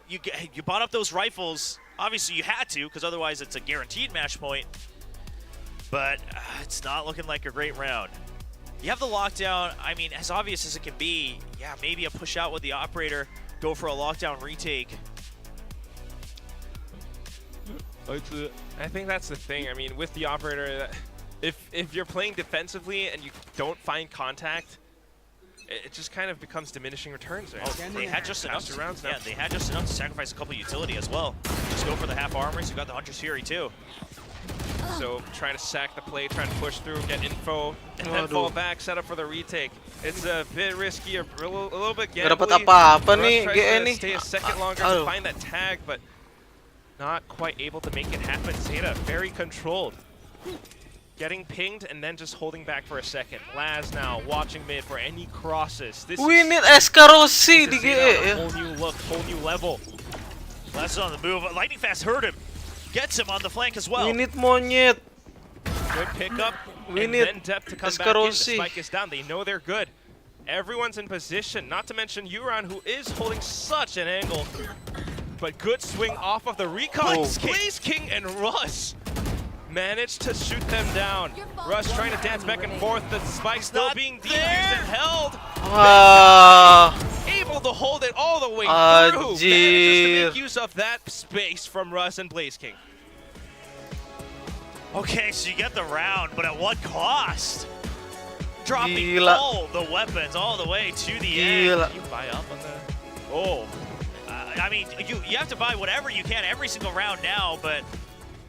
you bought up those rifles. Obviously, you had to, because otherwise it's a guaranteed match point. But it's not looking like a great round. You have the lockdown. I mean, as obvious as it can be, yeah, maybe a push out with the operator, go for a lockdown retake. I think that's the thing. I mean, with the operator, if you're playing defensively and you don't find contact, it just kind of becomes diminishing returns. Right? Oh, they had just enough. Rounds now. Yeah, they had just enough to sacrifice a couple utility as well. Just go for the half armors. You got the Hunter's Fury too. So trying to sack the play, trying to push through, get info, and then fall back, set up for the retake. It's a bit risky, a little bit gambly. Gak dapat apa-apa Rush nih, tries GE to nih. stay a second longer to find that tag, but not quite able to make it happen. Zeta very controlled. Getting pinged and then just holding back for a second. Laz now watching mid for any crosses. This We is, need Escarosi this di is GE Zeta on a ya. whole new look, whole new level. Laz is on the move. Lightning Fast heard him. Gets him on the flank as well. We need monyet. Good pickup, We and need then depth to come back in. The Escarosi. spike is down. They know they're good. Everyone's in position, not to mention Euron, who is holding such an angle. But good swing off of the recon. Blaze King and Russ managed to shoot them down. Russ trying to dance back and forth. The spike still being defused and held. Ah, Able to hold it all the way through. Manages to Ajir. make use of that space from Russ and Blaze King. Okay, so you get the round, but at what cost? Dropping Gila. all the weapons all the way to the Gila. end. You buy up on the... Oh. I mean, you have to buy whatever you can every single round now, but...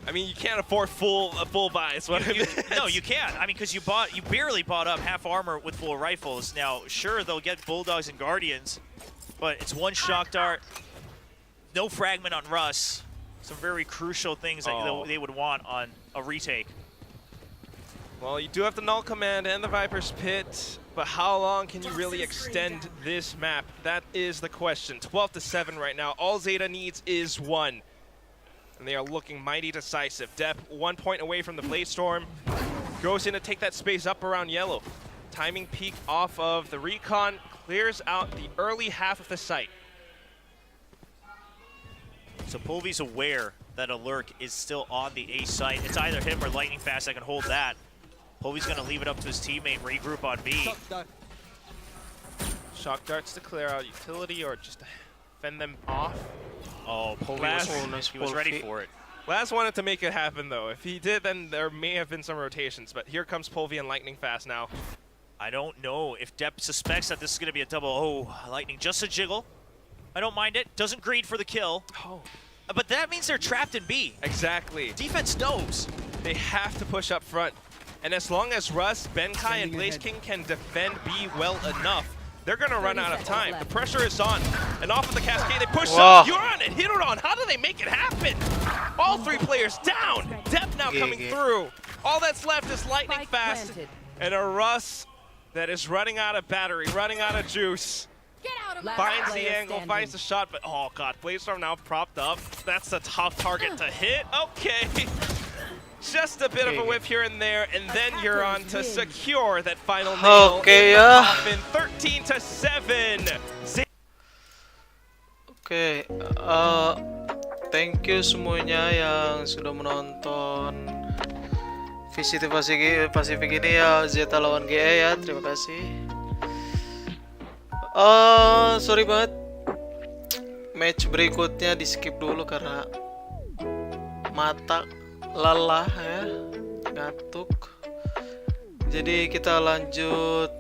I mean, you can't afford a full buy. Is what I mean. No, you can't. I mean, because you barely bought up half armor with full rifles. Now, sure, they'll get Bulldogs and Guardians, but it's one shock dart, no fragment on Russ. Some very crucial things that they would want on a retake. Well, you do have the Null Command and the Viper's Pit, but how long can you really extend this map? That is the question. 12-7 right now. All Zeta needs is 1. And they are looking mighty decisive. Depp 1 point away from the Blaze Storm. Goes in to take that space up around yellow. Timing peak off of the recon. Clears out the early half of the site. So Pulvi's aware that a lurk is still on the A site. It's either him or Lightning Fast that can hold that. Pulvi's going to leave it up to his teammate, regroup on B. Shock darts to clear out utility or just to fend them off. Oh, Pulvi Nice was pull ready feet. for it. Laz wanted to make it happen though. If he did, then there may have been some rotations, but here comes Pulvi and Lightning Fast now. I don't know if Depp suspects that this is going to be a double. Oh, Lightning, just a jiggle. I don't mind it. Doesn't greed for the kill. Oh. But that means they're trapped in B. Exactly. Defense knows. They have to push up front. And as long as Russ, Benkai, and Blaze King can defend B well enough, they're going to run out of time. The pressure is on. And off of the cascade, they push Wow. up. Euron and Hiruron. How do they make it happen? All 3 players down. Depp now coming through. All that's left is Lightning Spike Fast. planted. And a Russ that is running out of battery, running out of juice. Finds the angle, finds the shot, but oh god, Blaze Storm now propped up. That's a tough target to hit. Okay. Just a bit of a whiff here and there, and then you're on to secure that final nail. Okay, in the ya. coffin, 13-7. Oke, thank you semuanya yang sudah menonton VCT Pacific ini ya, Zeta lawan GE ya, terima kasih. Sorry banget, match berikutnya di skip dulu karena mata lelah ya, ngantuk. Jadi kita lanjut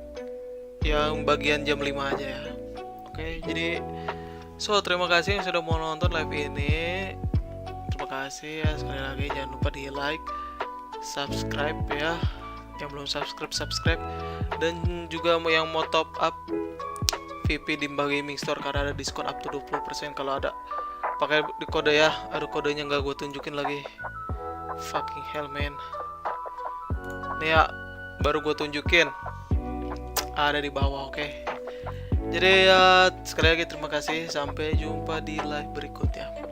yang bagian jam 5 aja ya. Oke, jadi terima kasih yang sudah mau nonton live ini. Terima kasih ya, sekali lagi jangan lupa di like, subscribe ya. Yang belum subscribe, dan juga yang mau top up VP di Maen Gaming Store karena ada diskon up to 20% kalau ada pakai di kode ya. Aduh, kodenya nggak gue tunjukin lagi. Fucking hell man. Nih ya, baru gue tunjukin. Ada di bawah, oke. Jadi ya sekali lagi terima kasih, sampai jumpa di live berikutnya.